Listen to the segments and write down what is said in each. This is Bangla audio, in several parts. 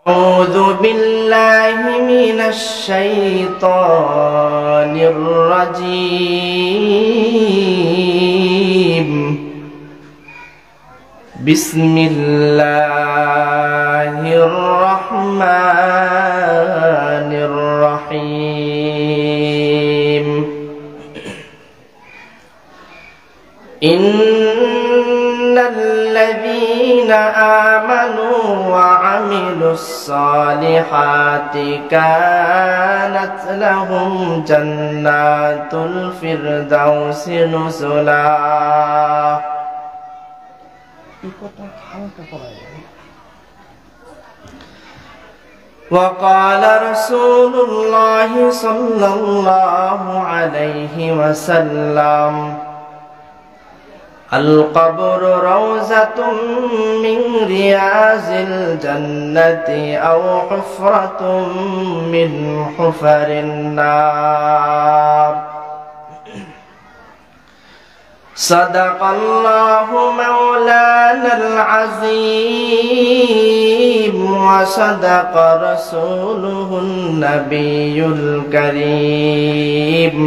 أعوذ بالله من الشيطان الرجيم. بسم الله الرحمن الرحيم. إن الذين آمنوا وعملوا الصالحات كانت لهم جنات الفردوس نزلا. وقال رسول الله صلى الله عليه وسلم: القبر روضة من رياض الجنة أو حفرة من حفر النار. صدق الله مولانا العظيم وصدق رسوله النبي الكريم،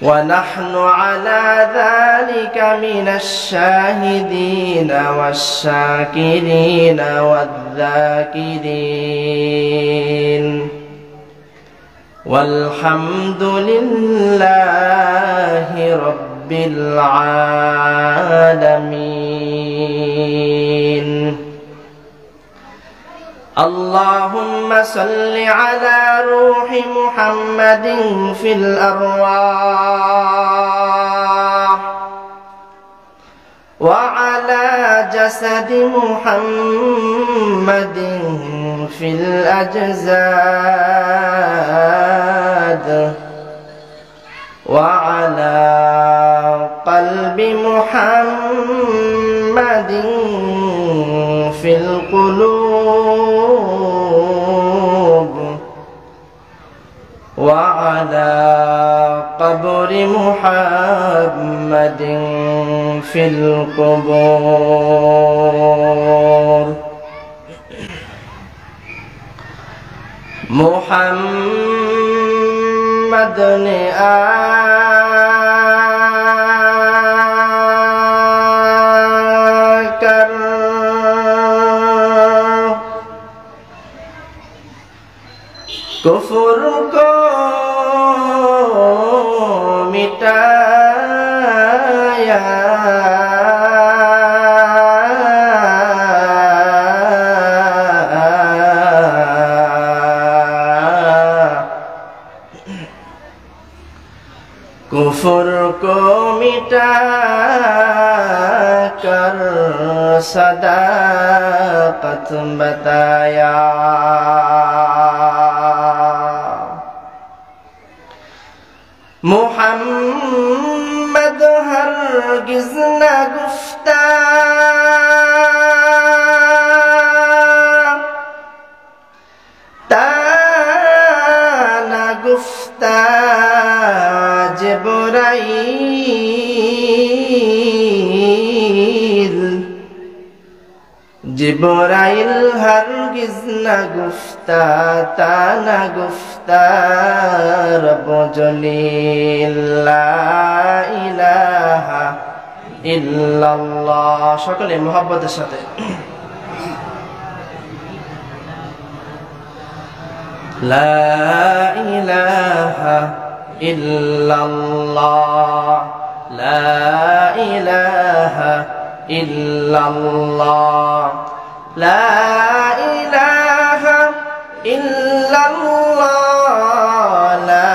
ونحن على ذلك من الشاهدين والشاكرين والذاكرين، والحمد لله رب العالمين. اللهم صل على روح محمد في الأرواح، وعلى جسد محمد في الأجساد، وعلى قلب محمد في القلوب، وعلى قبر محمد في القبور. محمد آكر कुफर को मिटाया, कुफर को मिटा कर सदाकत बताया। मुहम्मद हरगिज़ न गुफ्ता ता न गुफ्ता जिब्राइल, जिब्राइल हरगिज़ न गुफ्ता ता न गुफ्ता रब जलील ला इलाहा इल्लाल्लाह। সকলে মুহাব্বতের সাথে লা ইলাহা ইল্লাল্লাহ, লা ইলাহা ইল্লাল্লাহ, লা ইলাহা ইল্লাল্লাহ, লা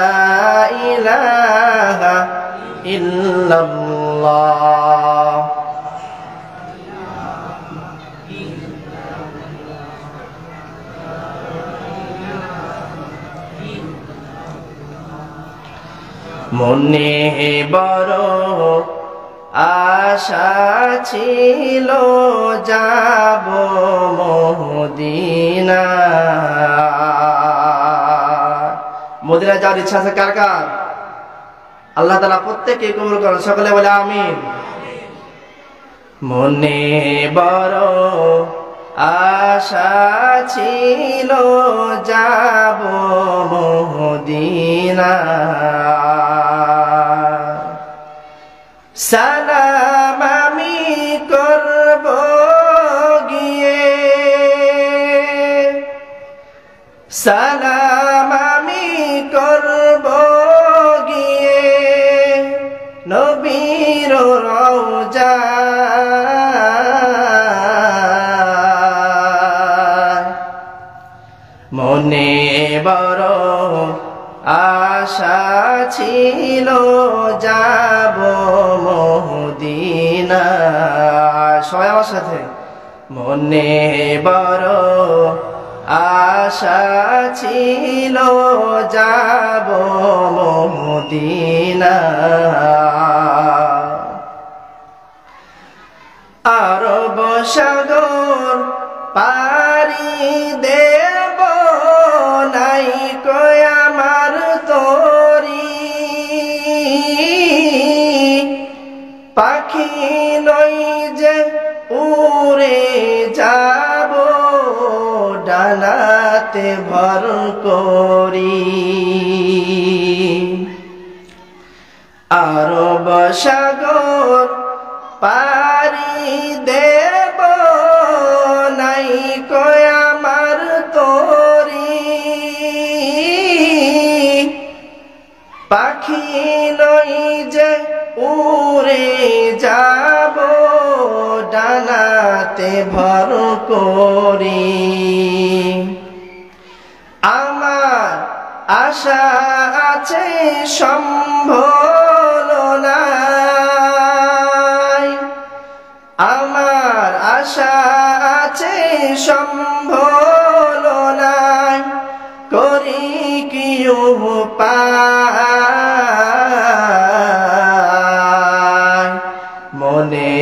ইলাহা ইল্লাল্লাহ। মনে বড় আশা ছিল যাব মদিনা। মদিনা যাওয়ার ইচ্ছা আছে কার কার? আল্লাহ তাআলা প্রত্যেককে কবুল করুন, সকলে বলে আমিন। মনে বড় আশা ছিল যাব মদিনা সালাম আমি করব গিয়ে সালাম আমি করব গিয়ে নবীর রওজা মনে বড় আশা ছিল যাব মদিনা সবাই আমার সাথে মনে বড় আশা ছিল যাব মদিনা আরব সাগর পারি দেব নাই কয় আমার তরি পাখি নই যে উড়ে যাব ডানাতে ভর করি আরব সাগর পারি দেব নাই কয় আমার তরি পাখি নই যে উড়ে যাব ডানাতে ভর করি আমার আশা আছে সম্ভল নাই আমার আশা আছে সম্ভল নাই করি কি উপায় মনে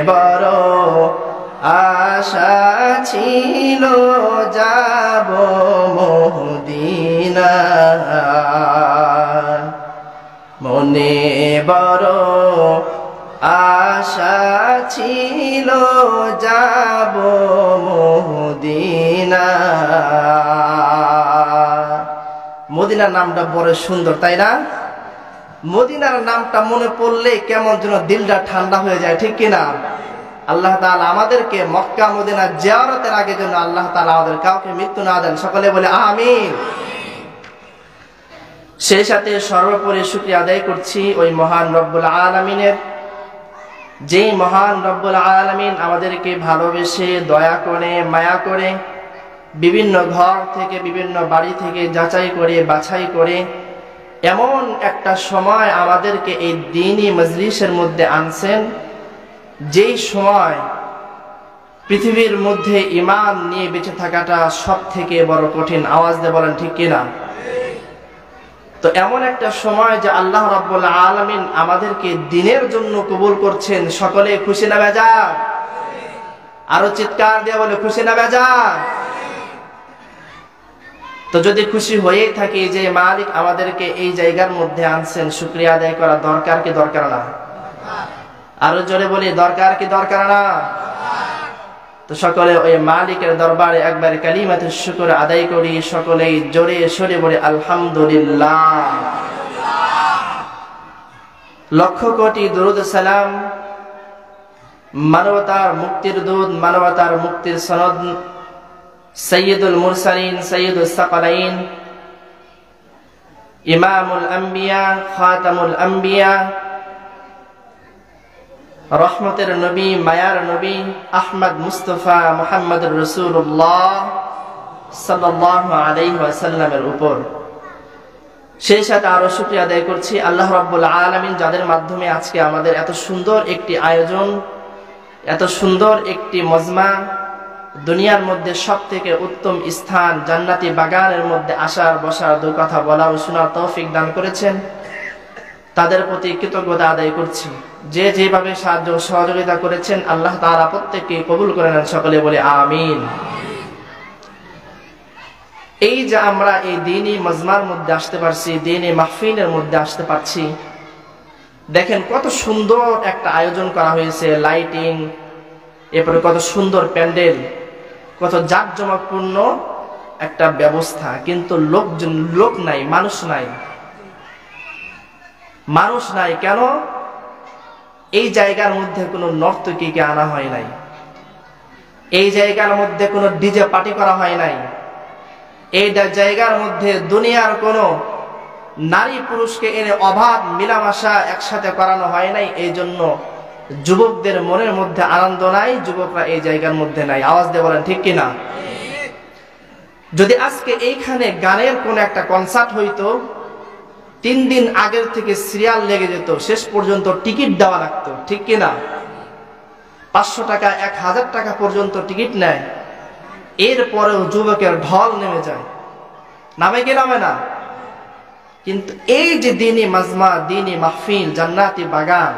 বড় আশা ছিল যাব মদিনা মনে বড় আশা ছিল যাব মদিনা মদিনার নামটা বড় সুন্দর তাই না মদিনার নামটা মনে পড়লে কেমন যেন দিলটা ঠান্ডা হয়ে যায় ঠিক কিনা আল্লাহ তাআলা আমাদেরকে মক্কা মদিনা জিয়ারতের আগে যেন আল্লাহ তাআলা আমাদের কাউকে মৃত্যু না দেন সকলে বলে আমিন সেই সাথে সর্বোপরি শুকরিয়া আদায় করছি ওই মহান রব্বুল আলামিনের যেই মহান রব্বুল আলামিন আমাদেরকে ভালোবেসে দয়া করে মায়া করে বিভিন্ন ঘর থেকে বিভিন্ন বাড়ি থেকে যাচাই করে বাছাই করে এমন একটা সময় আমাদেরকে এই দ্বীনি মজলিসের মধ্যে আনছেন যেই সময় পৃথিবীর মধ্যে ঈমান নিয়ে বেঁচে থাকাটা সব থেকে বড় কঠিন আওয়াজ দিয়ে বলেন ঠিক কিনা তো এমন একটা সময় যে আল্লাহ রাব্বুল আলামিন আমাদেরকে দ্বীনের জন্য কবুল করছেন সকলে খুশি না বেজার আরো চিৎকার দিয়ে বলে খুশি না বেজার তো যদি খুশি হয়েই থাকি যে মালিক আমাদেরকে এই জায়গার মধ্যে আনছেন শুকরিয়া আদায় করা দরকার কি দরকার না আরো জোরে বলি দরকার কি দরকার না তো সকলে ওই মালিকের দরবারে একবার কালিমাতুশ শুকর আদায় করি সকলেই জোরে সরে বলে আলহামদুলিল্লাহ লক্ষ কোটি দরুদ সালাম মানবতার মুক্তির দূত মানবতার মুক্তির সনদ সৈয়দুল মুরসালিন সৈয়দুস সাকালাইন ইমামুল আম্বিয়া খাতামুল আম্বিয়া রহমতের নবী মায়ার নবী আহমদ মুস্তফা মুহাম্মদুর রাসূলুল্লাহ সাল্লাল্লাহু আলাইহি ওয়াসাল্লামের উপর সেই সাথে আরো শুকরিয়া আদায় করছি আল্লাহ রাব্বুল আলামিন যাদের মাধ্যমে আজকে আমাদের এত সুন্দর একটি আয়োজন এত সুন্দর একটি মজমা দুনিয়ার মধ্যে সবথেকে উত্তম স্থান জান্নাতি বাগানের মধ্যে আসার বসার দুই কথা বলা ও শোনার তৌফিক দান করেছেন তাদের প্রতি কৃতজ্ঞতা আদায় করছি যে যেভাবে সাহায্য সহযোগিতা করেছেন আল্লাহ তাআলা প্রত্যেককে কবুল করে নেন সকলে বলে আমিন এই যে আমরা এই দ্বীনি মজমার মধ্যে আসতে পারছি দ্বীনি মাহফিলের মধ্যে আসতে পারছি দেখেন কত সুন্দর একটা আয়োজন করা হয়েছে লাইটিং এরপরে কত সুন্দর প্যান্ডেল কত জাঁকজমকপূর্ণ একটা ব্যবস্থা, কিন্তু লোক নাই, মানুষ নাই। মানুষ নাই কেন? এই জায়গার মধ্যে কোনো নর্তকীকে আনা হয় নাই, এই জায়গার মধ্যে কোনো ডিজে পার্টি করা হয় নাই, এই জায়গার মধ্যে দুনিয়ার কোনো নারী পুরুষকে এনে অবাধ মিলামেশা একসাথে করানো হয় নাই। এই জন্য যুবকদের মনের মধ্যে আনন্দ নাই, যুবকরা এই জায়গার মধ্যে নাই। আওয়াজ দিয়ে বলেন ঠিক কিনা? যদি আজকে এইখানে গানের কোন একটা কনসার্ট হইতো, 3 দিন আগের থেকে সিরিয়াল লেগে যেত, শেষ পর্যন্ত টিকিট দেওয়া লাগতো, ঠিক কিনা? 500 টাকা 1000 টাকা পর্যন্ত টিকিট নেয়, এরপরেও যুবকের ঢল নেমে যায়। নামে কি নামে না? কিন্তু এই যে দ্বীনি মাজমা, দ্বীনি মাহফিল, জান্নাতি বাগান,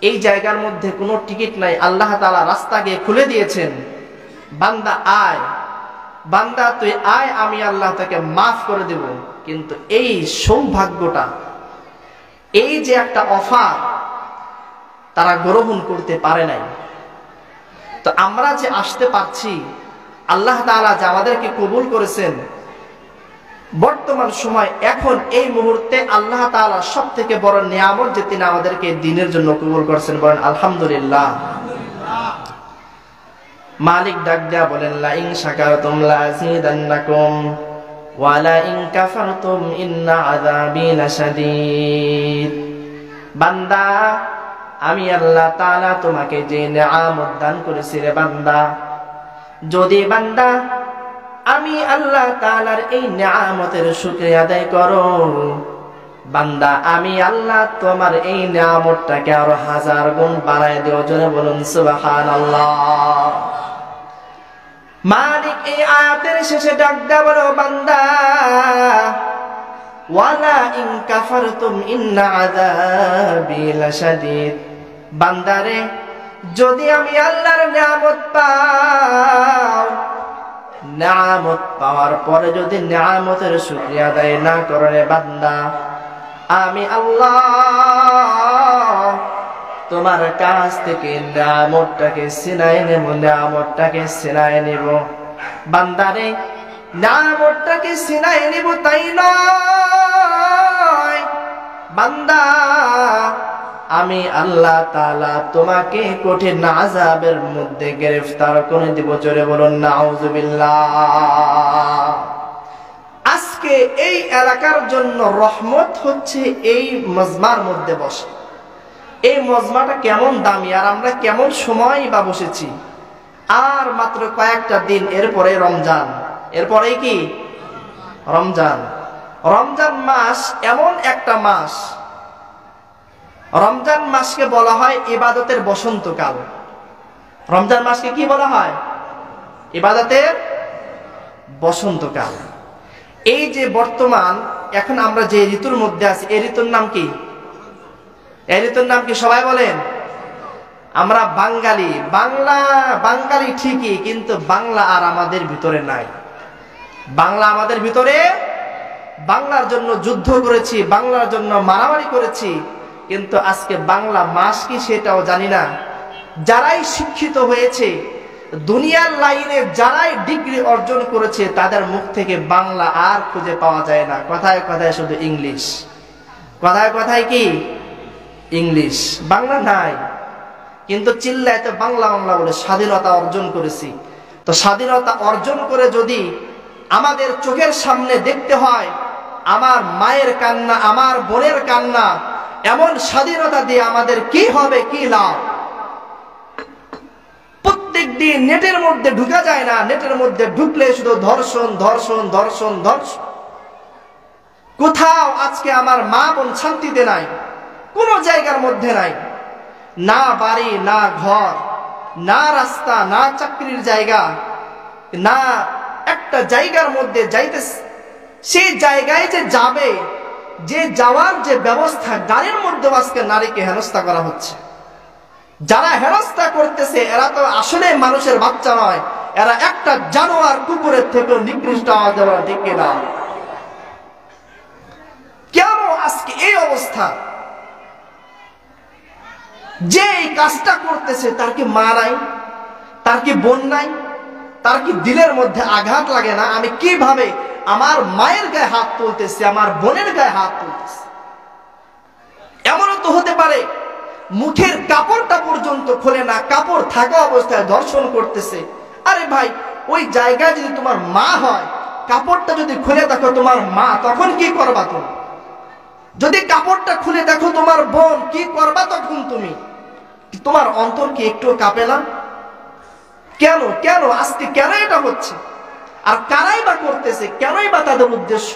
এই জায়গার মধ্যে কোনো টিকিট নাই। আল্লাহ তাআলা রাস্তা গিয়ে খুলে দিয়েছেন, বান্দা আয়, বান্দা তুই আয়, আমি আল্লাহ তাকে মাফ করে দেব। কিন্তু এই সৌভাগ্যটা, এই যে একটা অফার, তারা গ্রহণ করতে পারে নাই। তো আমরা যে আসতে পারছি, আল্লাহ তাআলা যে আমাদেরকে কবুল করেছেন, বর্তমান সময় এখন এই মুহূর্তে আল্লাহ তাআলা সব থেকে বড় নিয়ামত যে তিনি আমাদেরকে দ্বীনের জন্য কবুল করেছেন। বলেন আলহামদুলিল্লাহ। মালিক ডাক দেয়া বলেন, লা ইন শাকারতুম লা আযীদান্নাকুম ওয়া লা ইন কাফারতুম ইন্না আযাবি লাশাদীদ। বান্দা, আমি আল্লাহ তাআলা তোমাকে যে নিয়ামত দান করেছি রে বান্দা, যদি বান্দা আমি আল্লাহ তাআলার এই নিয়ামতের শুকরিয়া আদায় করো, বান্দা আমি আল্লাহ তোমার এই নিয়ামতটাকে আরো 1000 গুণ বাড়ায় দেব। জোরে বলুন সুবহানাল্লাহ। মালিক এই আয়াতের শেষে ডাক দেয়া বলো, বান্দা ওয়ালা ইন কাফারতুম ইন্না আযাবি লাশাদীদ। বান্দারে, যদি আমি আল্লাহর নিয়ামত পাও, নিয়ামত পাওয়ার পরে যদি নিয়ামতের শুকরিয়া আদায় না করো রে বান্দা, আমি আল্লাহ তোমার কাছ থেকে নিয়ামতটাকে ছিনাই নেব, নিয়ামতটাকে ছিনাই নেব। বান্দারে, নিয়ামতটাকে ছিনাই নেব তাই নয় বান্দা, আমি আল্লাহ তাআলা তোমাকে কঠিন আযাবের মধ্যে গ্রেফতার করে দিব। জোরে বলুন নাউযুবিল্লাহ। আজকে এই এলাকার জন্য রহমত হচ্ছে এই মজমার মধ্যে বসে। এই মজমাটা কেমন দামি, আর আমরা কেমন সময় বা বসেছি। আর মাত্র কয়েকটা দিন, এরপরে রমজান। এরপরেই কি রমজান। রমজান মাস এমন একটা মাস, রমজান মাসকে বলা হয় ইবাদতের বসন্তকাল। রমজান মাসকে কি বলা হয়? ইবাদতের বসন্তকাল। এই যে বর্তমান এখন আমরা যে ঋতুর মধ্যে আছি, এই ঋতুর নাম কি? এই ঋতুর নাম কি সবাই বলেন? আমরা বাঙালি, বাঙালি ঠিকই, কিন্তু বাংলা আর আমাদের ভিতরে নাই। বাংলা আমাদের ভিতরে, বাংলার জন্য যুদ্ধ করেছি, বাংলার জন্য মারামারি করেছি, কিন্তু আজকে বাংলা মাস কি সেটাও জানি না। যারাই শিক্ষিত হয়েছে দুনিয়ার লাইনে, যারাই ডিগ্রি অর্জন করেছে, তাদের মুখ থেকে বাংলা আর খুঁজে পাওয়া যায় না। কথায় কথায় শুধু ইংলিশ, কথায় কথায় কি ইংলিশ, বাংলা নাই। কিন্তু চিল্লায় তো বাংলা বাংলা বলে স্বাধীনতা অর্জন করেছি। তো স্বাধীনতা অর্জন করে যদি আমাদের চোখের সামনে দেখতে হয় আমার মায়ের কান্না, আমার বোনের কান্না, এমন স্বাধীনতা দিয়ে আমাদের কি হবে, কি লাভ? প্রত্যেক দিন নেটের মধ্যে ঢুকা যায় না, নেটের মধ্যে ঢুকলে শুধু ধর্ষণ ধর্ষণ ধর্ষণ ধর্ষণ। কোথাও আজকে আমার মা বোন শান্তিতে নাই, কোন জায়গার মধ্যে নাই। না বাড়ি, না ঘর, না রাস্তা, না চাকরির জায়গা, না একটা জায়গার মধ্যে যাইতেছে, সেই জায়গায় যে যাবে, যে যাওয়ার যে ব্যবস্থা, গাড়ির মধ্যে আজকে নারীকে হেনস্থা করা হচ্ছে। যারা হেনস্থা করতেছে এরা তো আসলে মানুষের বাচ্চা নয়, এরা একটা জানোয়ার, কুকুরের থেকেও নিকৃষ্ট। ঠিক কিনা? কেন আজকে এই অবস্থা? যে এই কাজটা করতেছে তার কি মা নাই, তার কি বোন নাই, তার কি দিলের মধ্যে আঘাত লাগে না? আমি কিভাবে আমার মায়ের গায়ে হাত তুলতেছি, আমার বোনের গায়ে হাত তুলতেছি? এমনও তো হতে পারে মুখের কাপড়টা পর্যন্ত খোলে না, কাপড় থাকা অবস্থায় ধর্ষণ করতেছে। আরে ভাই, ওই জায়গায় যদি তোমার মা হয়, কাপড়টা যদি খুলে দেখো তোমার মা, তখন কি করবা তুমি? যদি কাপড়টা খুলে দেখো তোমার বোন, কি করবা তখন তুমি? তোমার অন্তর কি একটু কাঁপে না? কেন কেন আজকে কেন এটা হচ্ছে? আর কারাই বা করতেছে? কেনই বা তাদের উদ্দেশ্য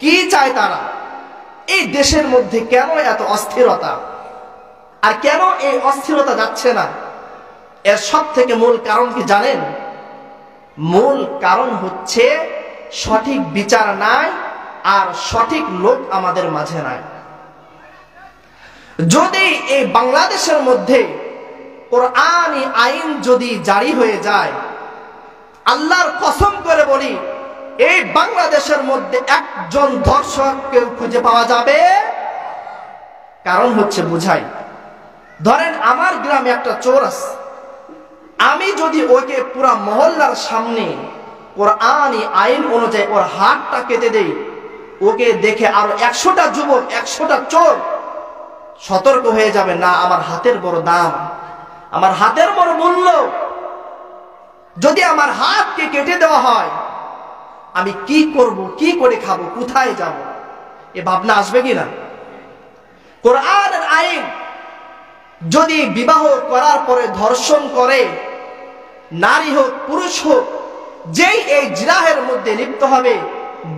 কি চায় তারা? এই দেশের মধ্যে কেন এত অস্থিরতা? আর কেন এই অস্থিরতা যাচ্ছে না? এর সব থেকে মূল কারণ কি জানেন? মূল কারণ হচ্ছে সঠিক বিচার নাই, আর সঠিক লোক আমাদের মাঝে নাই। যদি এই বাংলাদেশের মধ্যে কোরআনী আইন যদি জারি হয়ে যায়, আল্লাহর কসম করে বলি, এই বাংলাদেশের মধ্যে একজন ধর্ষক কেউ খুঁজে পাওয়া যাবে। কারণ হচ্ছে, বুঝাই, ধরেন আমার গ্রামে একটা চোর আছে, আমি যদি ওকে পুরা মহল্লার সামনে কোরআনী আইন অনুযায়ী ওর হাতটা কেটে দেই, ওকে দেখে আরো 100টা যুবক, 100টা চোর সতর্ক হয়ে যাবে, না আমার হাতের বড় দাম, আমার হাতের বড় মূল্য। যদি আমার হাতকে কেটে দেওয়া হয়, আমি কি করব, কি করে খাবো, কোথায় যাব? এ ভাবনা আসবে কিনা? কোরআনের আইন যদি বিবাহ করার পরে ধর্ষণ করে, নারী হোক পুরুষ হোক, যেই এই জিরাহের মধ্যে লিপ্ত হবে,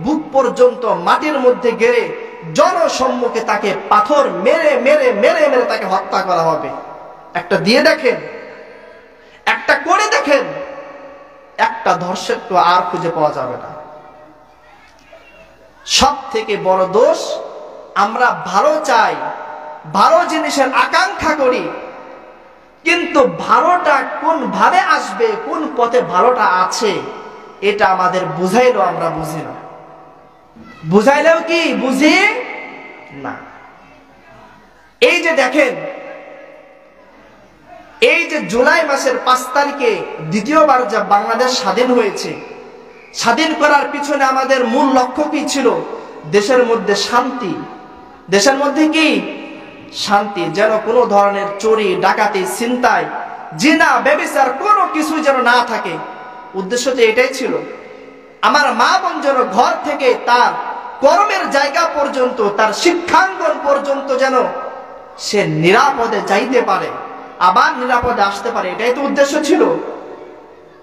বুক পর্যন্ত মাটির মধ্যে গেড়ে জনসম্মুখে তাকে পাথর মেরে মেরে মেরে মেরে তাকে হত্যা করা হবে। একটা দিয়ে দেখেন, একটা করে দেখেন, একটা ধর্ষক তো আর খুঁজে পাওয়া যাবে না। সব থেকে বড় দোষ, আমরা ভালো চাই, ভালো জিনিসের আকাঙ্ক্ষা করি, কিন্তু ভালোটা কোন ভাবে আসবে, কোন পথে ভালোটা আছে, এটা আমাদের বুঝাইলেও আমরা বুঝি না। বুঝাইলেও কি বুঝি না। এই যে দেখেন, এই যে জুলাই মাসের 5 তারিখে দ্বিতীয়বার যা বাংলাদেশ স্বাধীন হয়েছে, স্বাধীন করার পিছনে আমাদের মূল লক্ষ্য কি ছিল? দেশের মধ্যে শান্তি। দেশের মধ্যে কি শান্তি, যেন কোনো ধরনের চুরি, ডাকাতি, ছিনতাই, জিনা, ব্যভিচার কোনো কিছুই যেন না থাকে। উদ্দেশ্য তো এটাই ছিল। আমার মা বোন যেন ঘর থেকে তার কর্মের জায়গা পর্যন্ত, তার শিক্ষাঙ্গন পর্যন্ত যেন সে নিরাপদে যাইতে পারে, আবার নিরাপদে আসতে পারে, এটাই তো উদ্দেশ্য ছিল।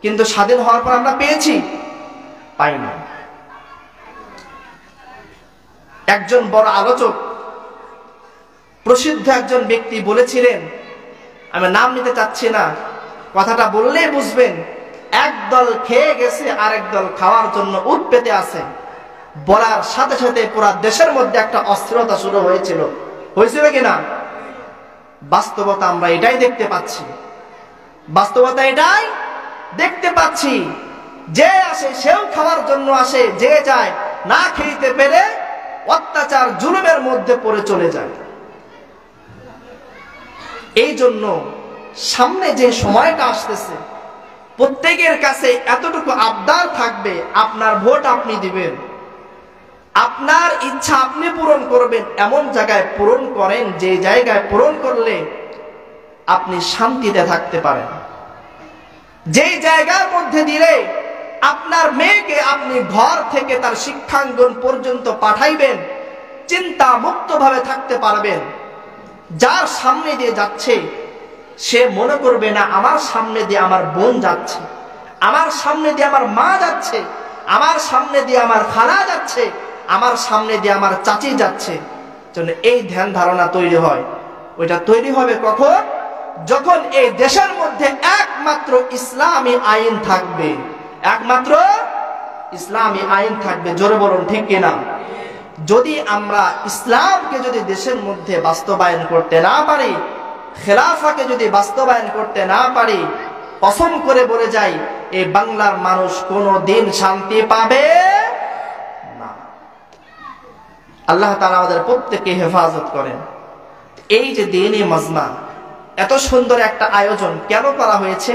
কিন্তু স্বাধীন হওয়ার পর আমরা পেয়েছি? পাইনি। একজন বড় আলোচক, প্রসিদ্ধ একজন ব্যক্তি বলেছিলেন, আমি নাম নিতে চাচ্ছি না, কথাটা বললেই বুঝবেন, একদল খেয়ে গেছে, আরেক দল খাওয়ার জন্য উৎ পেতে আছে। বলার সাথে সাথে পুরা দেশের মধ্যে একটা অস্থিরতা শুরু হয়েছিল। হয়েছিল কিনা? বাস্তবতা আমরা এটাই দেখতে পাচ্ছি। বাস্তবতা এটাই দেখতে পাচ্ছি। যে আসে সেও খাওয়ার জন্য আসে, যে যায় না খেতে পেরে অত্যাচার জুলুমের মধ্যে পড়ে চলে যায়। এই জন্য সামনে যে সময়টা আসতেছে, প্রত্যেকের কাছে এতটুকু আবদার থাকবে, আপনার ভোট আপনি দিবেন, আপনার ইচ্ছা আপনি পূরণ করবেন। এমন জায়গায় পূরণ করেন যে জায়গায় পূরণ করলে আপনি শান্তিতে থাকতে পারেন। যেই জায়গার মধ্যে দিলে আপনার মেয়েকে আপনি ঘর থেকে তার শিক্ষাঙ্গন পর্যন্ত পাঠাইবেন, চিন্তা মুক্ত ভাবে থাকতে পারবেন। যার সামনে দিয়ে যাচ্ছে সে মনে করবে না আমার সামনে দিয়ে আমার বোন যাচ্ছে, আমার সামনে দিয়ে আমার মা যাচ্ছে, আমার সামনে দিয়ে আমার খালা যাচ্ছে, আমার সামনে দিয়ে আমার চাচি যাচ্ছে। জন্য এই ধ্যান ধারণা তৈরি হয়। ওইটা তৈরি হবে কখন? যখন এই দেশের মধ্যে একমাত্র ইসলামী আইন থাকবে, একমাত্র ইসলামী আইন থাকবে। জোরে বলুন ঠিক কিনা? যদি আমরা ইসলামকে যদি দেশের মধ্যে বাস্তবায়ন করতে না পারি, খেলাফাকে যদি বাস্তবায়ন করতে না পারি, কসম করে বলে যাই, এই বাংলার মানুষ কোনোদিন শান্তি পাবে না। আল্লাহ তাআলা আমাদের প্রত্যেককে হেফাজত করেন। এই যে দ্বীনি মাজমা, এত সুন্দর একটা আয়োজন কেন করা হয়েছে?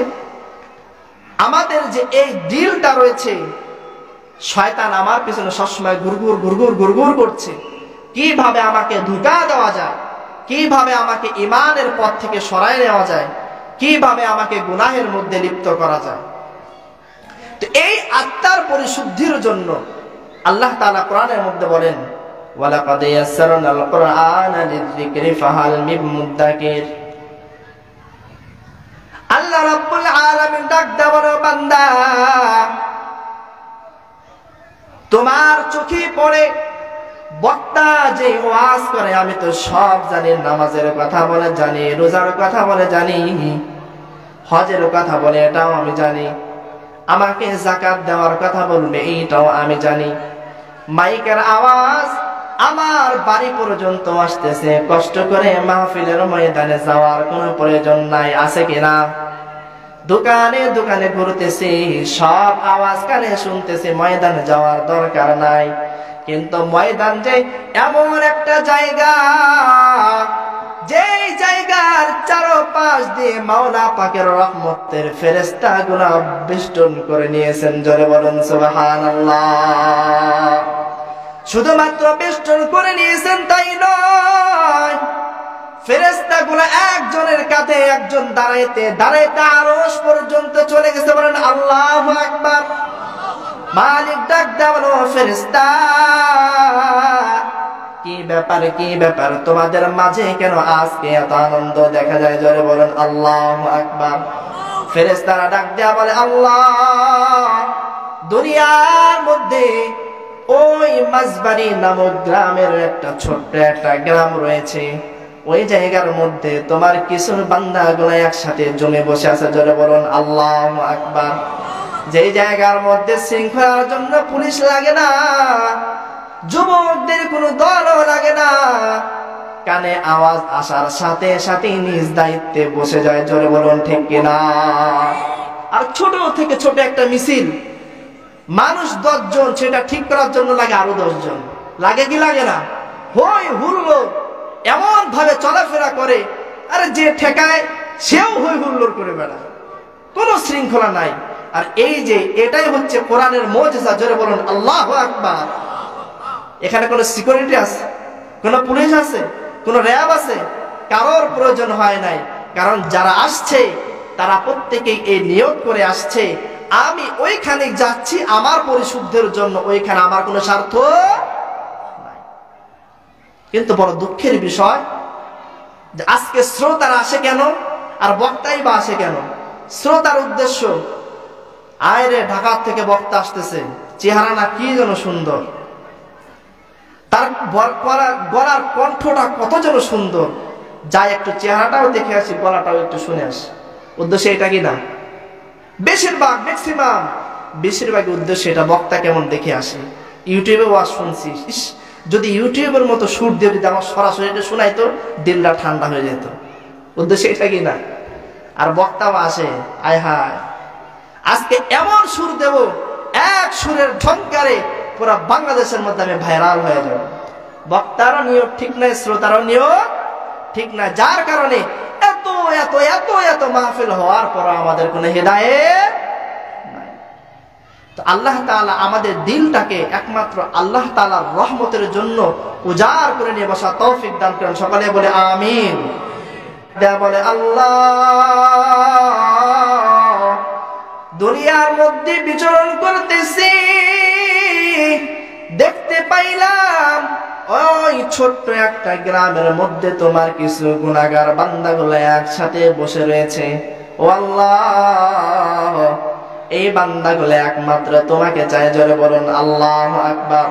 আমাদের যে এই দিলটা রয়েছে, শয়তান আমার পিছনে সবসময় ঘুরঘুর ঘুরঘুর ঘুরঘুর করছে, কিভাবে আমাকে ধোঁকা দেওয়া যায়, কিভাবে আমাকে ঈমানের পথ থেকে সরায় নেওয়া যায়, কিভাবে আমাকে গুনাহের মধ্যে লিপ্ত করা যায়। তো এই আত্মার পরিশুদ্ধির জন্য আল্লাহ তাআলা কোরআনের মধ্যে বলেন, ওয়ালাকাদ ইয়াসসারনাল কুরআনা লিযিকরি ফাহাল মিন মুদ্দাকির। আল্লাহ রাব্বুল আলামিন ডাক দেওয়ার বান্দা, তোমার চোখে পড়ে বক্তা যে ওয়াজ করে আমি তো সব জানি, নামাজের কথা বলে জানি, রোজার কথা বলে জানি, হজের কথা বলে এটাও আমি জানি, আমাকে যাকাত দেওয়ার কথা বলবে এইটাও আমি জানি, মাইকের আওয়াজ আমার বাড়ি পর্যন্ত আসতেছে, কষ্ট করে মাহফিলের ময়দানে যাওয়ার কোনো প্রয়োজন নাই, আছে কিনা? দোকানে দোকানে ঘুরতেছি, সব আওয়াজ কানে শুনতেছি, ময়দানে যাওয়ার দরকার নাই। কিন্তু ময়দান যে এমন একটা জায়গা, যেই জায়গার চারপাশ দিয়ে মাওলা পাকের রহমতের ফেরেশতাগুলো বেষ্টন করে নিয়েছেন, জোরে বলুন সুবহানাল্লাহ। শুধুমাত্র বেষ্টন করে নিয়েছেন তাই নয়, ফেরেশতাগুলো একজনের কাঁধে একজন দাঁড়াইতে দাঁড়াইতে আরশ পর্যন্ত চলে গেছে, বলেন আল্লাহু আকবার। মালিক ডাক দেওয়ানো, ফেরেশতা কি ব্যাপার, কি ব্যাপার, তোমাদের মাঝে কেন আজকে এত আনন্দ দেখা যায়, জোরে বলেন আল্লাহু আকবার। ফেরেশতারা ডাক দেয়া বলে, আল্লাহ, দুনিয়ার মধ্যে ওই মাঝবাড়ি নামক গ্রামের একটা ছোট্ট একটা গ্রাম রয়েছে, ওই জায়গার মধ্যে তোমার কিছু বান্দাগুলো একসাথে জমে বসে আছে, জোরে বলুন আল্লাহু আকবার। যেই জায়গার মধ্যে শৃঙ্খলার জন্য পুলিশ লাগে না, যুবকদের কোনো দলও লাগে না, কানে আওয়াজ আসার সাথে সাথে নিজ দায়িত্বে বসে যায়, জোরে বলুন ঠিক কিনা? আর ছোট থেকে ছোট একটা মিছিল, মানুষ 10 জন, সেটা ঠিক করার জন্য লাগে আরো 10 জন, লাগে কি লাগে না? হই হুল্লোড় এমন ভাবে চলাফেরা করে, আরে যে ঠেকায় সেও হই হুল্লোড় করে বেড়ায়, কোনো শৃঙ্খলা নাই। আর এই যে এটাই হচ্ছে কোরআনের মুজিজা, জোরে বলুন আল্লাহু আকবার। এখানে কোনো সিকিউরিটি আছে, কোনো পুলিশ আছে, কোনো র্যাব আছে, কারোর প্রয়োজন হয় নাই। কারণ যারা আসছে তারা প্রত্যেকেই এই নিয়ত করে আসছে, আমি ওইখানে যাচ্ছি আমার পরিশুদ্ধের জন্য, ওইখানে আমার কোনো স্বার্থ নাই। কিন্তু বড় দুঃখের বিষয় যে আজকে শ্রোতারা আসে কেন, আর বক্তাই বা আসে কেন? শ্রোতার উদ্দেশ্য, আয়রে ঢাকা থেকে বক্তা আসতেছে, চেহারা না কি যেন সুন্দর, তার গলার কণ্ঠটা কত যেন সুন্দর, যাই একটু চেহারাটাও দেখে আসি, গলাটাও একটু শুনে আসি, উদ্দেশ্য এটা কি না? বেশিরভাগ উদ্দেশ্য এটা, বক্তা কেমন দেখে আসি, ইউটিউবে ওয়াজ শুনছি, যদি ইউটিউবের মতো সুর দিয়ে যদি আমার সরাসরি এটা শোনাইতো, দিলটা ঠান্ডা হয়ে যেত, উদ্দেশ্য এটা কি না? আর বক্তাও আসে, আয় হায় আজকে এমন সুর দেব, এক সুরের ঝংকারে পুরো বাংলাদেশের মধ্যে আমি ভাইরাল হয়ে যাব। বক্তারও নিয়ত ঠিক নাই, শ্রোতারও নিয়ত ঠিক নাই, যার কারণে এত এত এত এত মাহফিল হওয়ার পর আমাদের কোনো হিদায়েত নাই। তো আল্লাহ তাআলা আমাদের দিলটাকে একমাত্র আল্লাহ তাআলার রহমতের জন্য উজাড় করে নিয়ে বসা তৌফিক দান করেন, সকলে বলে আমিন। বলে আল্লাহ, দুনিয়ার মধ্যে বিচরণ করতেছি, দেখতে পাইলাম ওই ছোট্ট একটা গ্রামের মধ্যে তোমার কিছু গুনাহগার বান্দাগুলো একসাথে বসে রয়েছে। ও আল্লাহ, এই বান্দাগুলো একমাত্র তোমাকে চায়, জোরে বলুন আল্লাহু আকবার।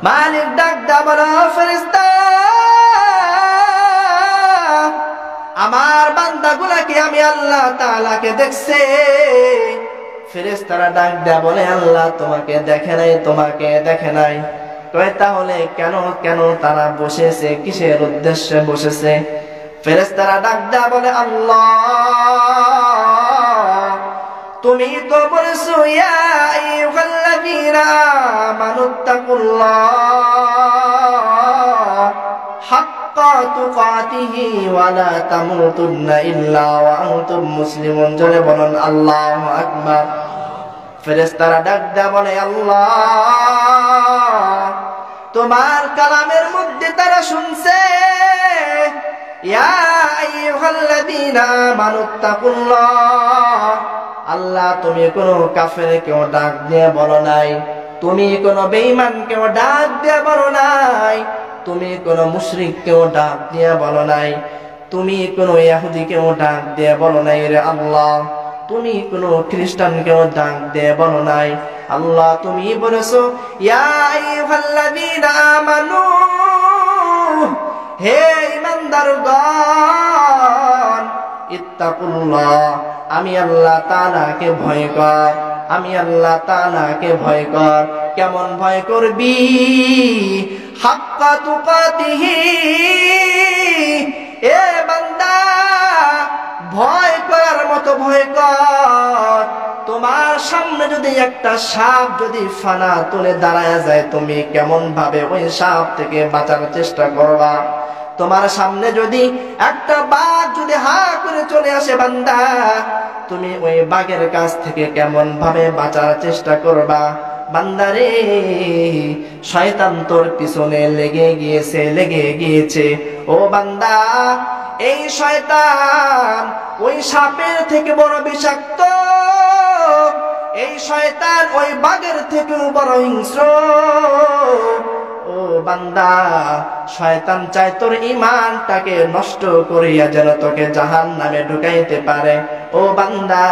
মালিক ডাক দা বলো, ফেরেশতা আমার বান্দাগুলোকে আমি আল্লাহ তাআলাকে দেখছে। ফেরেশতারা ডাক দেয়া বলে, আল্লাহ তোমাকে দেখে নাই, তোমাকে দেখে নাই। কয় তাহলে কেন কেন তারা বসেছে, কিসের উদ্দেশ্যে বসেছে? ফেরেশতারা ডাক দেয়া বলে, আল্লাহ তুমি তো বলেছো ইয়া আইয়ুহাল্লাযীনা আমানুত্তাকুল্লাহ হাক্কা তুকাতিহি ওয়া লা তামুতুন্না ইল্লা ওয়া আনতুম মুসলিমুন। জোরে বলুন আল্লাহু আকবার। ফেরেশতারা ডাক দেয়া বলে, আল্লাহ, তোমার কালামের মধ্যে তারা শুনছে, ইয়া আইয়ুহাল্লাযীনা আমানুত্তাকুল্লাহ। আল্লাহ, তুমি কোন কাফেরকেও ডাক দিয়ে বলো নাই, তুমি কোন বেঈমানকেও ডাক দিয়ে বলো নাই, তুমি কোন মুশরিককেও ডাক দিয়ে বলো নাই, তুমি কোন ইহুদিকেও ডাক দিয়ে বলো নাই রে আল্লাহ, তুমি কোন খ্রিস্টানকেও ডাক দিয়ে বলো নাই। আল্লাহ, তুমি বলেছো ইয়া আইয়ুহাল্লাযীনা আমানু, হে ঈমানদারগণ, ইত্তাকুল্লাহ, আমি আল্লাহ তাআলাকে ভয় কর, আমি আল্লাহ তাআলাকে ভয় কর। কেমন ভয় করবি? হাক্কা তুকাতিহি, এ বান্দা, ভয় করার মতো ভয় কর। তোমার সামনে যদি একটা সাপ যদি ফানা তুলে দাঁড়ায় যায়, তুমি কেমন ভাবে ওই সাপ থেকে বাঁচার চেষ্টা করবা? তোমার সামনে যদি একটা বাঘ যদি হা করে চলে আসে বান্দা, তুমি ওই বাঘের কাছ থেকে কেমন ভাবে বাঁচার চেষ্টা করবা? বান্দারে, শয়তান তোর পিছনে লেগে গিয়েছে। ও বান্দা, এই শয়তান ওই সাপের থেকে বড় বিষাক্ত, এই শয়তান ওই বাঘের থেকেও বড় হিংস্র। ও বান্দা, শয়তান চায় তোর ঈমানটাকে নষ্ট করিয়া যেন তোকে জাহান্নামে ঢুকাইতে পারে। ও বান্দা,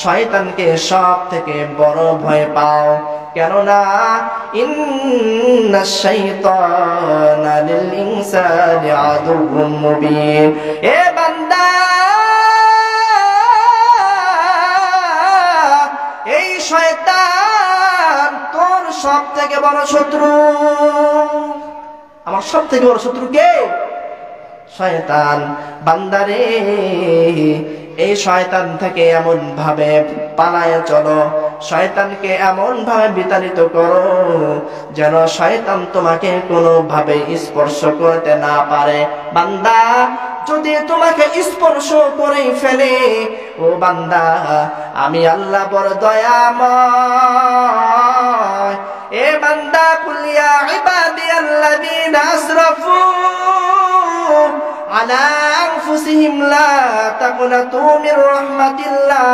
শয়তানকে সব থেকে বড় ভয় পাও, কেননা ইন্নাশ শাইতানা লিল ইনসানি আদুউম মুবিন। এ বান্দা, এই শয়তান তোর সব থেকে বড় শত্রু। আমার সব থেকে বড় শত্রু কে? শয়তান। বান্দারে, এই শয়তান থেকে এমন ভাবে পালায়া চলো, শয়তানকে এমন ভাবে বিতাড়িত করো যেন শয়তান তোমাকে কোনো ভাবে স্পর্শ করতে না পারে। বান্দা, যদি তোমাকে স্পর্শ করে ফেলে, ও বান্দা, আমি আল্লাহ বড় দয়াময়। এ বান্দা, কুল ইয়া ইবাদিয়াল্লাযীনা আসরাফু আলা আনফুসিহিম লা তাকনাতু মির রাহমাতিল্লাহ।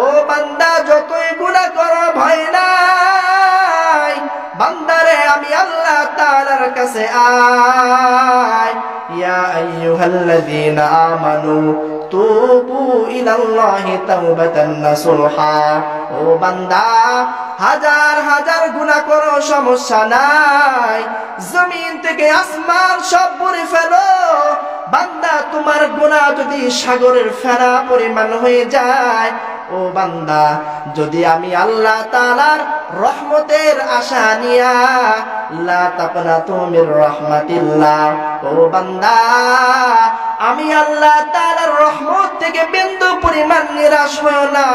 ও বান্দা, যতই গুনাহ করো ভয় নাই, বান্দারে আমি আল্লাহ তাআলার কাছে আয়। ইয়া আইয়ুহাল্লাযীনা আমানু তুবু ইলাল্লাহি তাওবাতান নাসুহা। ও বান্দা, হাজার হাজার গুনাহ করো, সমস্যা নাই, জমিন থেকে আসমান সব ভরে ফেলো, বান্দা তোমার গুনাহ যদি সাগরের ফেনা পরিমাণ হয়ে যায়, ও বান্দা, যদি আমি আল্লাহ তাআলার রহমতের আশা নিয়া লা তাকনাতু মির রাহমাতিল্লাহ, ও বান্দা, আমি আল্লাহ তাআলার রহমত থেকে বিন্দু পরিমাণ নিরাশ হও না।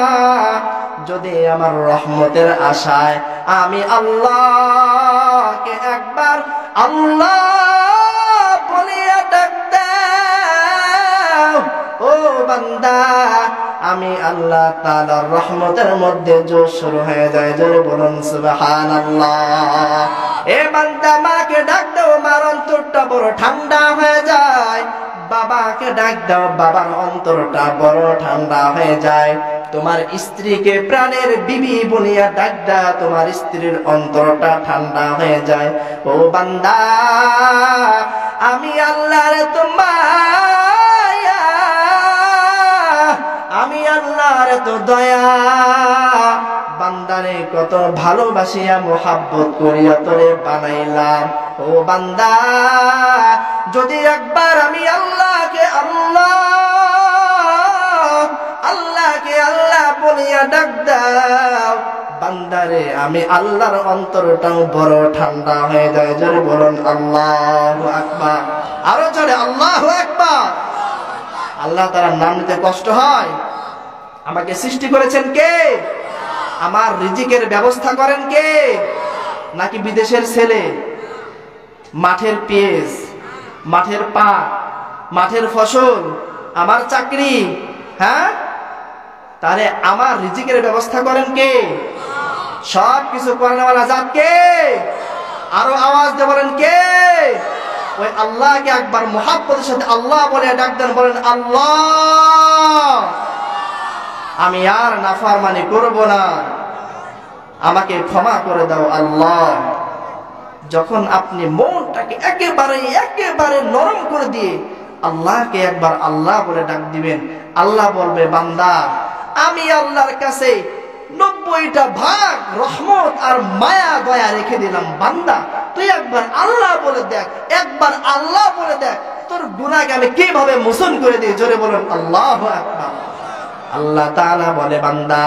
যদি আমার রহমতের আশায় আমি আল্লাহকে একবার আল্লাহ বলিয়া ডাক দাও, ও বান্দা, আমি আল্লাহ তাআলার রহমতের মধ্যে জোশ শুরু হয়ে যায়। জোরে বলুন সুবহানাল্লাহ। এ বান্দা, মাকে ডাক দাও, মার অন্তরটা বড় ঠান্ডা হয়ে যায়। বাবাকে ডাক দাও, বাবার অন্তরটা বড় ঠান্ডা হয়ে যায়। তোমার স্ত্রীকে প্রাণের বিবি বলিয়া ডাক দাও, তোমার স্ত্রীর অন্তরটা ঠান্ডা হয়ে যায়। ও বান্দা, আমি আল্লাহর মায়া, আমি আল্লাহর তো দয়া, বান্দারে কত ভালোবাসিয়া মোহাব্বত করিয়া তোরে বানাইলাম। ও বান্দা, যদি একবার আমি আল্লাহকে আল্লাহ বলিয়া ডাক দাও, বান্দারে আমি আল্লাহর অন্তরটাও বড় ঠান্ডা হয়ে যায়। জোরে বলুন আল্লাহু আকবার। আরো জোরে আল্লাহু আকবার। আল্লাহ তাআলার নাম নিতে কষ্ট হয়? আমাকে সৃষ্টি করেছেন কে? আমার রিজিকের ব্যবস্থা করেন কে? নাকি বিদেশের ছেলে? মাঠের পেঁয়াজ, মাঠের পাট, মাঠের ফসল, আমার চাকরি, হ্যাঁ, তাহলে আমার রিজিকের ব্যবস্থা করেন কে? সব কিছু করেনওয়ালা জাত কে? আরো আওয়াজ দিয়ে বলেন কে? ওই আল্লাহকে একবার মুহাব্বতের সাথে আল্লাহ বলে ডাক দেন, বলেন আল্লাহ, আমি আর নাফরমানি করব না, আমাকে ক্ষমা করে দাও আল্লাহ। যখন আপনি মনটাকে একেবারে নরম করে দিয়ে আল্লাহকে একবার আল্লাহ বলে ডাক দিবেন, আল্লাহ বলবে, বান্দা, আমি আল্লাহর কাছে 90টা ভাগ রহমত আর মায়া দয়া রেখে দিলাম, বান্দা তুই একবার আল্লাহ বলে দেখ, একবার আল্লাহ বলে দেখ, তোর গুনাহকে আমি কিভাবে মোচন করে দিই। জোরে বলুন আল্লাহু আকবার। আল্লাহ তাআলা বলে, বান্দা,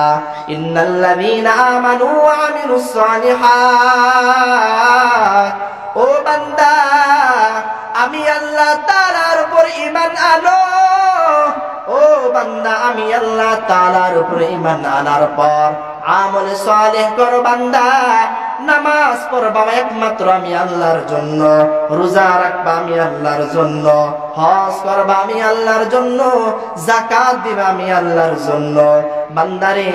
ইন্নাল্লাযীনা আমানু ওয়া আমিলুস সালিহাত, ও বান্দা, আমি আল্লাহ তাআলার উপর ঈমান আনো। ও বান্দা, আমি আল্লাহ তাআলার উপর ঈমান আনার পর আমল সালেহ করো। বান্দা, নামাজ পড়বা একমাত্র আমি আল্লাহর জন্য, রোজা রাখবা আমি আল্লাহর জন্য, হজ করবা আমি আল্লাহর জন্য, যাকাত দিবা আমি আল্লাহর জন্য। বান্দারে,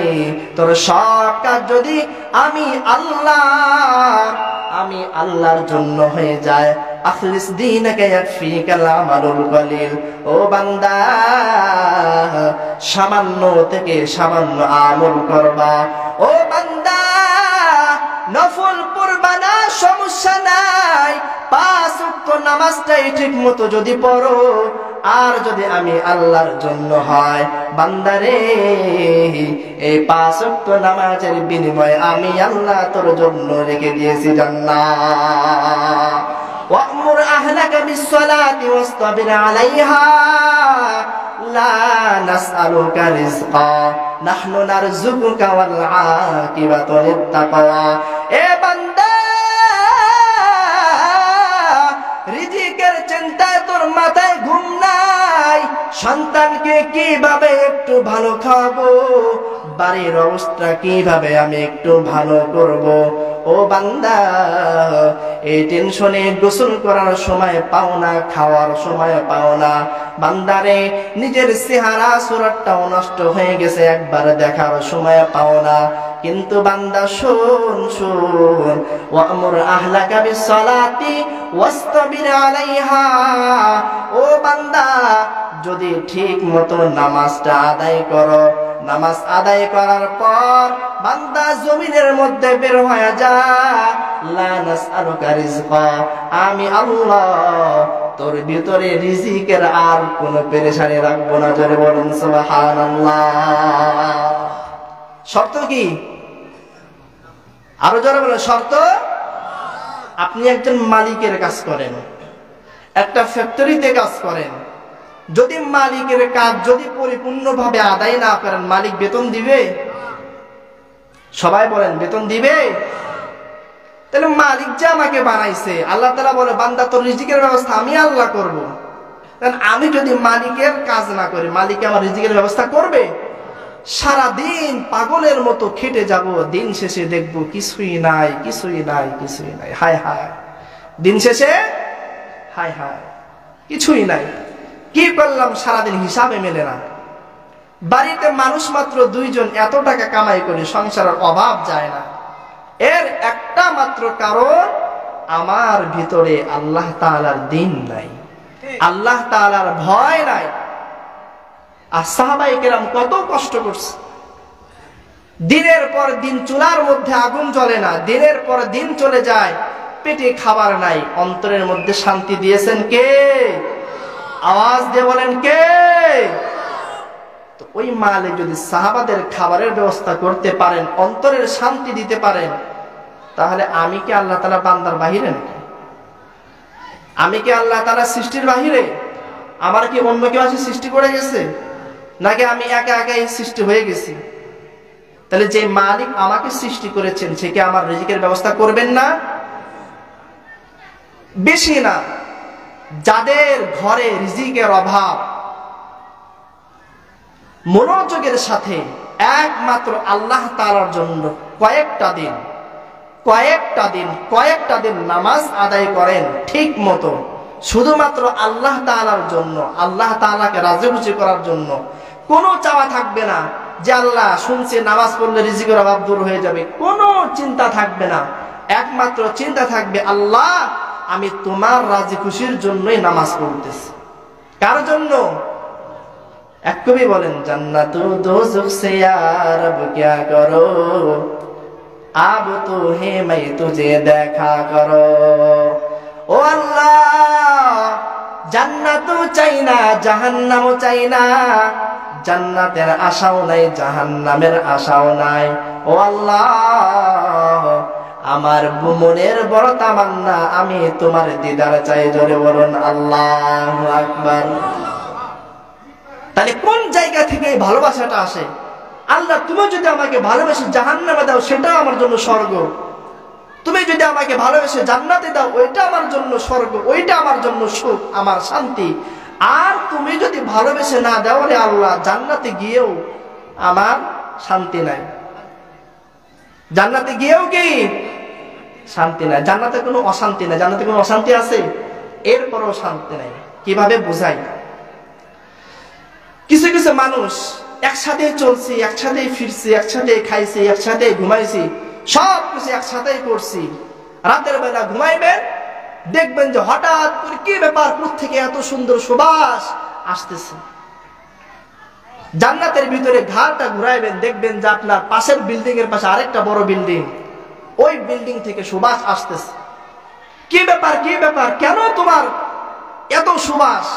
তোর সব কাজ যদি আমি আল্লাহর জন্য হয়ে যায়, আখলিস দীনকা ইয়াকফিকাল আমালুল কলিল। ও বান্দা, সামান্য থেকে সামান্য আমল করবা। ও বান্দা, নফল পড়বা না, সমস্যা নাই, 5 ওয়াক্ত নামাজটাই ঠিক মতো যদি পড়ো, আর যদি আমি আল্লাহর জন্য হয়, বান্দারে, এই 5 ওয়াক্ত নামাজের বিনিময়ে আমি আল্লাহ তোর জন্য রেখে দিয়েছি জান্নাত। ওয়া'মুর আহলাকা বিস-সালাতি ওয়াসতাবির আলাইহা, লা নাসআলুকা রিজকা নাহনু নারযুকুকা ওয়াল আকিবাতু লিত-তাকওয়া। এ বান্দা, রিজিকের চিন্তায় তোর মাথায় ঘুম নাই, সন্তানকে কিভাবে একটু ভালো খাওয়াবো, বাড়ির অবস্থা কিভাবে আমি একটু ভালো করব। ও বান্দা, এই টেনশনে গোসল করার সময় পাও না, খাওয়ার সময় পাও না। বান্দারে, নিজের চেহারা সুরতটাও নষ্ট হয়ে গেছে, একবার দেখার সময় পাও না। কিন্তু বান্দা, শোন, ওয়া'মুর আহলাকা বিস-সালাতি ওয়াসতাবির আলাইহা। ও বান্দা, যদি ঠিক মতো নামাজটা আদায় করো, নামাজ আদায় করার পর বান্দা জমিনের মধ্যে বের হয়ে যা, লা নাসআলুকা রিজকা, আমি আল্লাহ তোর ভিতরে রিজিকের আর কোনো পেরেশানি রাখবো না। জোরে বলুন সুবহানাল্লাহ। শর্ত কি? আরো জোরে বলেন, শর্ত। আপনি একজন মালিকের কাজ করেন, একটা ফ্যাক্টরিতে কাজ করেন, যদি মালিকের কাজ যদি পরিপূর্ণভাবে আদায় না করেন, মালিক বেতন দিবে? সবাই বলেন, বেতন দিবে? তাহলে মালিক যে আমাকে বানাইছে, আল্লাহ তাআলা বলে, বান্দা তোর রিজিকের ব্যবস্থা আমি আল্লাহ করব। কারণ আমি যদি মালিকের কাজ না করি, মালিক আমার রিজিকের ব্যবস্থা করবে? সারা দিন পাগলের মতো খেটে যাব, দিন শেষে দেখব কিছুই নাই, কিছুই নাই, কিছুই নাই। হায় হায়, দিন শেষে হায় হায়, কিছুই নাই। কি করলাম সারাদিন হিসাবে মেলে না। বাড়িতে মানুষ মাত্র 2 জন, এত টাকা কামাই করে সংসারের অভাব যায় না। এর একটা মাত্র কারণ, আমার ভিতরে আল্লাহ তাআলার দ্বীন নাই, আল্লাহ তাআলার ভয় নাই। আর সাহাবায়ে কেরাম কত কষ্ট করছে, দিনের পর দিন চুলার মধ্যে আগুন জ্বলে না, দিনের পর দিন চলে যায়, পেটে খাবার নাই, অন্তরের মধ্যে শান্তি দিয়েছেন কে? আওয়াজ দিয়ে বলেন কে? তো ওই মালিক যদি সাহাবাদের খাবারের ব্যবস্থা করতে পারেন, অন্তরের শান্তি দিতে পারেন, তাহলে আমি কি আল্লাহ তাআলা বান্দার বাহিরে নাকি? আমি কি আল্লাহ তাআলা সৃষ্টির বাহিরে? আমার কি অন্য কেউ আছে সৃষ্টি করে গেছে, নাকি আমি একা একাই সৃষ্টি হয়ে গেছি? তাহলে যে মালিক আমাকে সৃষ্টি করেছেন, সে কি আমার রিজিকের ব্যবস্থা করবেন না? বেশি না, যাদের ঘরে রিজিকের অভাব, মনোযোগের সাথে একমাত্র আল্লাহ তাআলার জন্য কয়েকটা দিন, কয়েকটা দিন নামাজ আদায় করেন ঠিক মতো, শুধুমাত্র আল্লাহ তাআলার জন্য, আল্লাহ তাআলাকে রাজি খুশি করার জন্য, কোনো চাওয়া থাকবে না যে আল্লাহ শুনছে নামাজ পড়লে রিজিকের অভাব দূর হয়ে যাবে, কোনো চিন্তা থাকবে না। একমাত্র চিন্তা থাকবে আল্লাহ আমি তোমার রাজি খুশির জন্যই নামাজ পড়তেছি। কার জন্য? এক কবি বলেন, জান্নাত দোজখ সে ইয়া রব ক্যা করো, আব তো হে मैं तुझे দেখা করো। ও আল্লাহ, জান্নাতও চাই না, জাহান্নামও চাই না, জান্নাতের আশাও নাই, জাহান্নামের আশাও নাই। ও আল্লাহ, আমার মনের বড় তামান্না, আমি তোমার দিদার চাই। জোরে বলুন আল্লাহু আকবার। তাহলে কোন জায়গা থেকে এই ভালোবাসাটা আসে? আল্লাহ তুমি যদি আমাকে ভালোবেসে জাহান্নামে দাও, সেটাও আমার জন্য স্বর্গ। তুমি যদি আমাকে ভালোবেসে জান্নাতে দাও, ওইটা আমার জন্য স্বর্গ, ওইটা আমার জন্য সুখ, আমার শান্তি। আর তুমি যদি ভালোবেসে না দাও, রে আল্লাহ, জান্নাতে গিয়েও আমার শান্তি নাই, জান্নাতে গিয়েও কি শান্তি নাই। জান্নাতে কোনো অশান্তি নাই। জান্নাতে কোনো অশান্তি আছে? এরপরও শান্তি নাই। কিভাবে বুঝাই? কিছু কিছু মানুষ একসাথে চলছি, একসাথে ফিরছি, একসাথে খাইছি, একসাথে ঘুমাইছি, সব কিছু একসাথে করছি। রাতের বেলা ঘুমাইবেন, দেখবেন যে হঠাৎ করে কি ব্যাপার, কোথা থেকে এত সুন্দর সুবাস আসতেছে। জান্নাতের ভিতরে ঘাড়টা ঘুরাইবেন, দেখবেন যে আপনার পাশের বিল্ডিং এর পাশে আরেকটা বড় বিল্ডিং, ওই বিল্ডিং থেকে সুবাস আসতেছে। কি ব্যাপার, কি ব্যাপার, কেন তোমার এত সুবাস?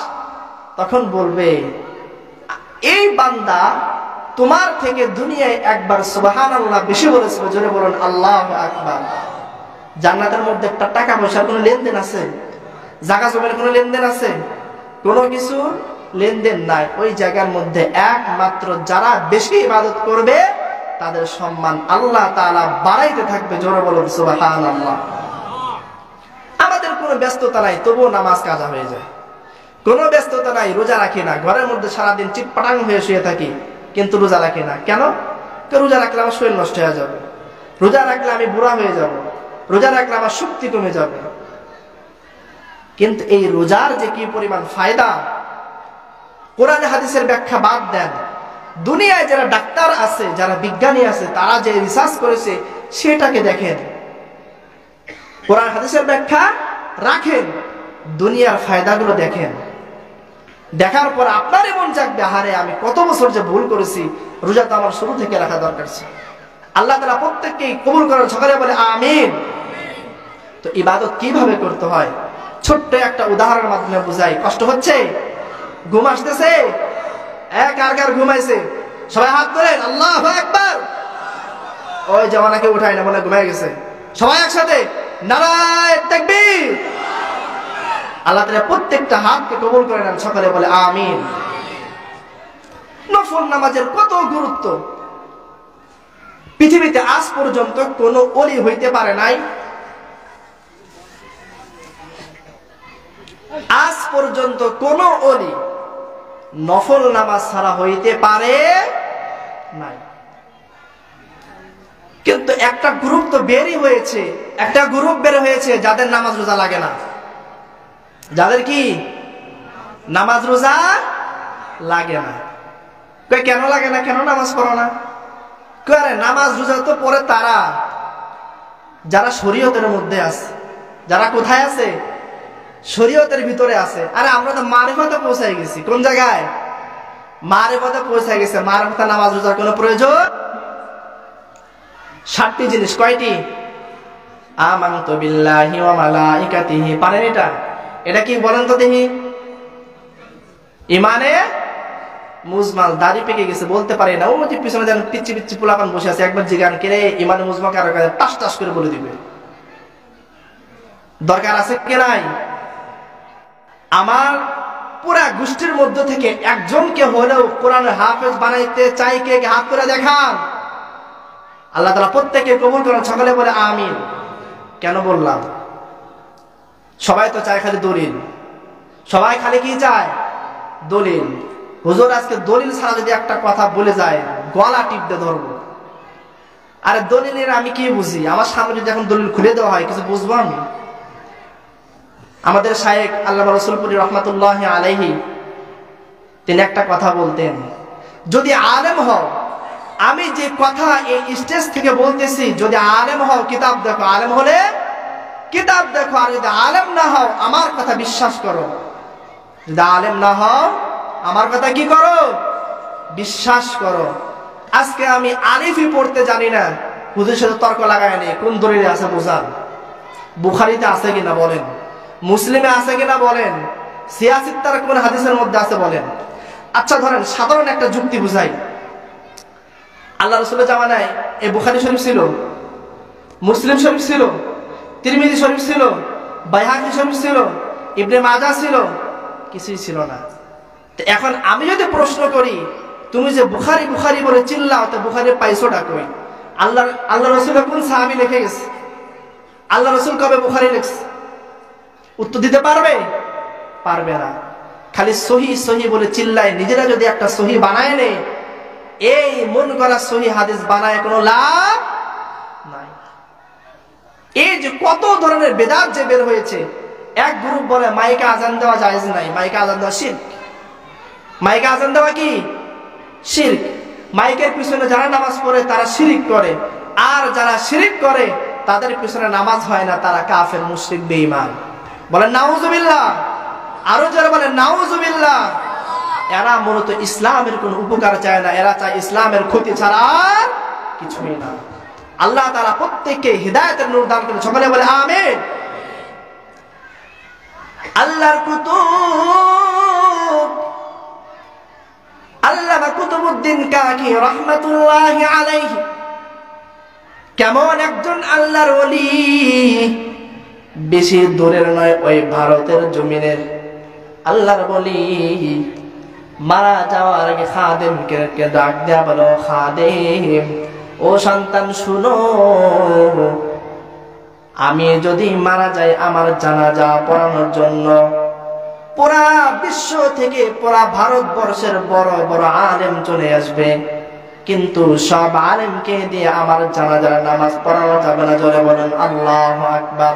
তখন বলবে, এই বান্দা তোমার থেকে দুনিয়ায় একবার সুবহানাল্লাহ বেশি বলেছিল। জোরে বলুন আল্লাহু আকবার। জান্নাতের মধ্যে একটা টাকা পয়সার কোনো লেনদেন আছে? জায়গা জমির কোনো লেনদেন আছে? কোনো কিছু লেনদেন নাই। ওই জায়গার মধ্যে একমাত্র যারা বেশি ইবাদত করবে তাদের সম্মান আল্লাহ তাআলা বাড়াইতে থাকবে। জোরে বলুন সুবহানাল্লাহ। আমাদের কোনো ব্যস্ততা নাই, তবুও নামাজ কাজা হয়ে যায়। কোনো ব্যস্ততা নাই, রোজা রাখি না, ঘরের মধ্যে সারাদিন চিটপাটাং হয়ে শুয়ে থাকি, কিন্তু রোজা রাখি না। কেন? রোজা রাখলে আমার শরীর নষ্ট হয়ে যাবে, রোজা রাখলে আমি বুড়া হয়ে যাব, রোজা রাখলে আমার শক্তি কমে যাবে। কিন্তু এই রোজার যে কি পরিমাণ ফায়দা, কোরআন হাদিসের ব্যাখ্যা বাদ দেন, দুনিয়ায় যারা ডাক্তার আছে, যারা বিজ্ঞানী আছে, তারা যে রিসার্চ করেছে সেটাকে দেখেন, কোরআন হাদিসের ব্যাখ্যা রাখেন, দুনিয়ার ফায়দাগুলো দেখেন। দেখার পর আপনার এমন জাগবে, আহারে আমি কত বছর যে ভুল করেছি, রোজা তো আমার শুরু থেকে রাখা দরকার ছিল। আল্লাহ তাআলা প্রত্যেককেই কবুল করার সকালে বলে আমিন। তো ইবাদত কিভাবে করতে হয় ছোট্ট একটা উদাহরণের মাধ্যমে বুঝাই। কষ্ট হচ্ছে? ঘুম আসতেছে? কার কার ঘুমাইছে? সবাই হাত ধরেন, আল্লাহু আকবার। ওই জওয়ানাকে উঠায় না, মনে ঘুমায় গেছে। সবাই একসাথে নারায়ে তাকবীর। আল্লাহ তাআলা প্রত্যেকটা হাতকে কবুল করে নেন, সকালে বলে আমিন। নফল নামাজের কত গুরুত্ব! পৃথিবীতে আজ পর্যন্ত কোন ওলি হইতে পারে নাই, আজ পর্যন্ত কোন ওলি নফল নামাজ ছাড়া হইতে পারে নাই। কিন্তু একটা গ্রুপ তো বেরই হয়েছে, একটা গ্রুপ বের হয়েছে যাদের নামাজ রোজা লাগে না। যাদের কি নামাজ রোজা লাগে না। কেন লাগে না? কেন নামাজ পড়ো না? আরে নামাজ রোজা তো পড়ে তারা যারা শরীয়তের মধ্যে আছে, যারা কোথায় আছে? শরীয়তের ভিতরে আছে। আরে আমরা তো মারিফাতে পৌঁছায় গেছি। কোন জায়গায়? মারিফাতে পৌঁছায় গেছে। মারিফাতে নামাজ রোজার কোনো প্রয়োজন? 7টি জিনিস। কয়টি? আমানতু বিল্লাহি ওয়া মালাইকাতিহি। পারেন এটা? এটা কি বলেন তো দেখি? ইমানে মুজমাল। দাড়ি পেকে গেছে, বলতে পারি না। ও যে পিছনে যেন পিচ্ছি পিচ্ছি পোলাপান বসে আছে, একবার জিগান কে রে ইমানে মুজমাল কারো কাছে টাস টাস করে বলে দিবে। দরকার আছে কি নাই? আমার পুরা গোষ্ঠীর মধ্য থেকে একজনকে হলেও কোরআনের হাফেজ বানাইতে চাই, কে হাত করে দেখান। আল্লাহ তাআলা প্রত্যেককে কবুল করেন, সকলে বলে আমিন। কেন বললাম? সবাই তো চায় খালি দলিল। সবাই খালি কি চায়? দলিল। হুজুর আজকে দলিল ছাড়া যদি একটা কথা বলে যায়, গলা টিপতে ধরবো। আরে দলিলের আমি কি বুঝি? আমার সামনে যদি এখন দলিল খুলে দেওয়া হয় কিছু বুঝবো আমি? আমাদের শায়েখ আল্লামা রসুলপুরি রহমাতুল্লাহ আলাইহি তিনি একটা কথা বলতেন, যদি আলেম হও, আমি যে কথা এই স্টেজ থেকে বলতেছি, যদি আলেম হও কিতাব দেখো, আলেম হলে কিতাব দেখো, আর যদি আলেম না হও আমার কথা বিশ্বাস করো। যদি আলেম না হও আমার কথা কি করো? বিশ্বাস করো। আজকে আমি আলিফই পড়তে জানি না, হুজুরের সাথে তর্ক লাগায় নেই, কোন দলিলে আছে বোঝান, বুখারীতে আছে কিনা বলেন, মুসলিমে আছে কিনা বলেন, সিয়াসিত্তার কোন হাদিসের মধ্যে আছে বলেন। আচ্ছা ধরেন সাধারণ একটা যুক্তি বুঝাই। আল্লাহ রাসূলের জামানায় এই বুখারী শরীফ ছিল, মুসলিম শরীফ ছিল, তিরমিজি শরীফ ছিল, বাইহাকী শরীফ ছিল, ইবনে মাজাহ ছিল, কিছুই ছিল না। তো এখন আমি যদি প্রশ্ন করি, তুমি যে বুখারী বুখারী বলে চিল্লাও, তো বুখারী পাইছোটা কই? আল্লাহ রাসূল কোন সাহাবী লিখে গেছে? আল্লাহ রাসূল কবে বুখারী লিখছে? উত্তর দিতে পারবে? পারবে না। খালি সহি সহি বলে চিল্লায়, নিজেরা যদি একটা সহি বানায় নেয়, এই মন করা সহি হাদিস বানায় কোনো লাভ নাই। এই যে কত ধরনের বেদাত যে বের হয়েছে। এক গ্রুপ বলে মাইকে আজান দেওয়া জায়েজ নাই, মাইকে আজান দেওয়া শিরক। মাইকে আজান দেওয়া কি? শিরক। মাইকের পিছনে যারা নামাজ পড়ে তারা শিরিক করে, আর যারা শিরিক করে তাদের পিছনে নামাজ হয় না, তারা কাফের, মুশরিক, বেঈমান। বলেন নাউজুবিল্লাহ। আরো যারা বলে নাউজুবিল্লাহ, এরা মূলত ইসলামের কোন উপকার চায় না, এরা চায় ইসলামের ক্ষতি ছাড়া কিছুই না। আল্লাহ তাআলা প্রত্যেককে হিদায়াতের নূর দান করেন, সকলে বলে আমিন। আল্লাহর কুতুব আল্লামা কুতুবউদ্দিন কাকি রাহমাতুল্লাহি আলাইহি কেমন একজন আল্লাহর ওলি, বেশি দূরের নয়, ওই ভারতের জমিনের আল্লাহর ওলি। মারা যাওয়ার আগে খাদেমকে ডাক দেয়া বলো, খাদেম ও সন্তান শুনো, আমি যদি মারা যাই আমার জানাজা পড়ানোর জন্য পুরা বিশ্ব থেকে, পুরা ভারতবর্ষের বড় বড় আলেম চলে আসবে, কিন্তু সব আলেমকে দিয়ে আমার জানাজার নামাজ পড়ানো যাবে না। জোরে বলেন আল্লাহু আকবার।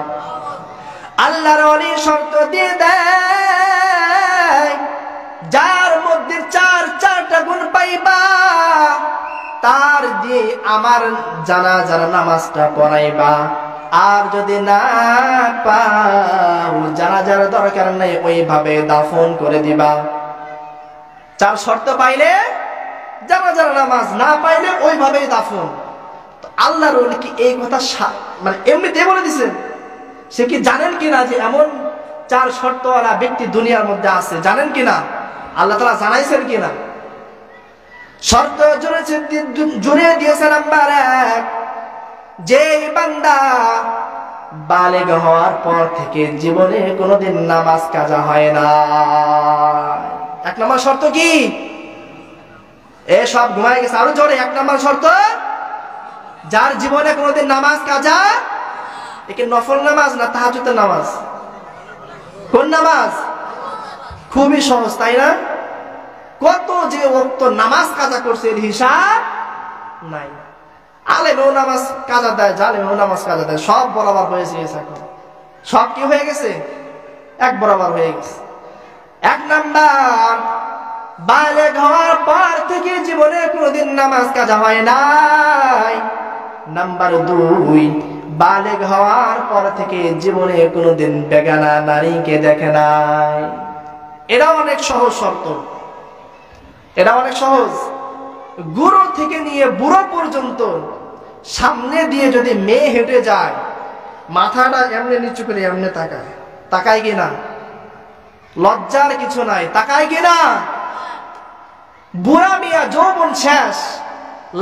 আল্লাহর ওলি শর্ত দিয়ে দেয়, যার মধ্যে চারটা গুণ পাইবা তার দিয়ে আমার জানাজার নামাজটা পড়াইবা, আর যদি না পাও জানাজার দরকার নেই, ওইভাবে দাফন করে দিবা। চার শর্ত পাইলে জানাজার নামাজ, না পাইলে ওইভাবেই দাফন। আল্লাহর ওলি কি এই কথা মানে এমনিতে বলে দিছেন? সে কি জানেন কিনা যে এমন চার শর্তওয়ালা ব্যক্তি দুনিয়ার মধ্যে আছে? জানেন কিনা? আল্লাহ তাআলা জানাইছেন কিনা? শর্ত জুড়ে দিয়েছে নাম্বার 1, যে বান্দা বালেগ হওয়ার পর থেকে জীবনে কোনোদিন নামাজ কাজা হয় না। 1 নম্বর শর্ত কি? এ সব ঘুমায় গেছে, আরো জোরে। 1 নম্বর শর্ত, যার জীবনে কোনোদিন নামাজ কাজা, একে নফল নামাজ না তাহাজ্জুদের নামাজ? কোন নামাজ? খুবই সহজ, তাই না? কত যে ওয়াক্ত নামাজ কাজা করছে এর হিসাব নাই। আলেমেও নামাজ কাজা দেয়, জালেমেও নামাজ কাজা দেয়, সব বরাবর হয়েছে। এখন সব কি হয়ে গেছে? এক বরাবর হয়ে গেছে। 1 নাম্বার, বালেগ হওয়ার পর থেকে জীবনে কোনোদিন নামাজ কাজা হয় নাই। নাম্বার 2, বালেগ হওয়ার পর থেকে জীবনে কোনোদিন বেগানা নারীকে দেখে নাই। এটা অনেক সহজ শর্ত, এটা অনেক সহজ। বুড়ো থেকে নিয়ে বুড়ো পর্যন্ত সামনে দিয়ে যদি মেয়ে হেঁটে যায়, মাথাটা এমনি নিচু করে এমনি তাকায়, তাকায় কিনা? লজ্জার কিছু নাই, তাকায় কিনা? বুড়া মিয়া যৌবন শেষ,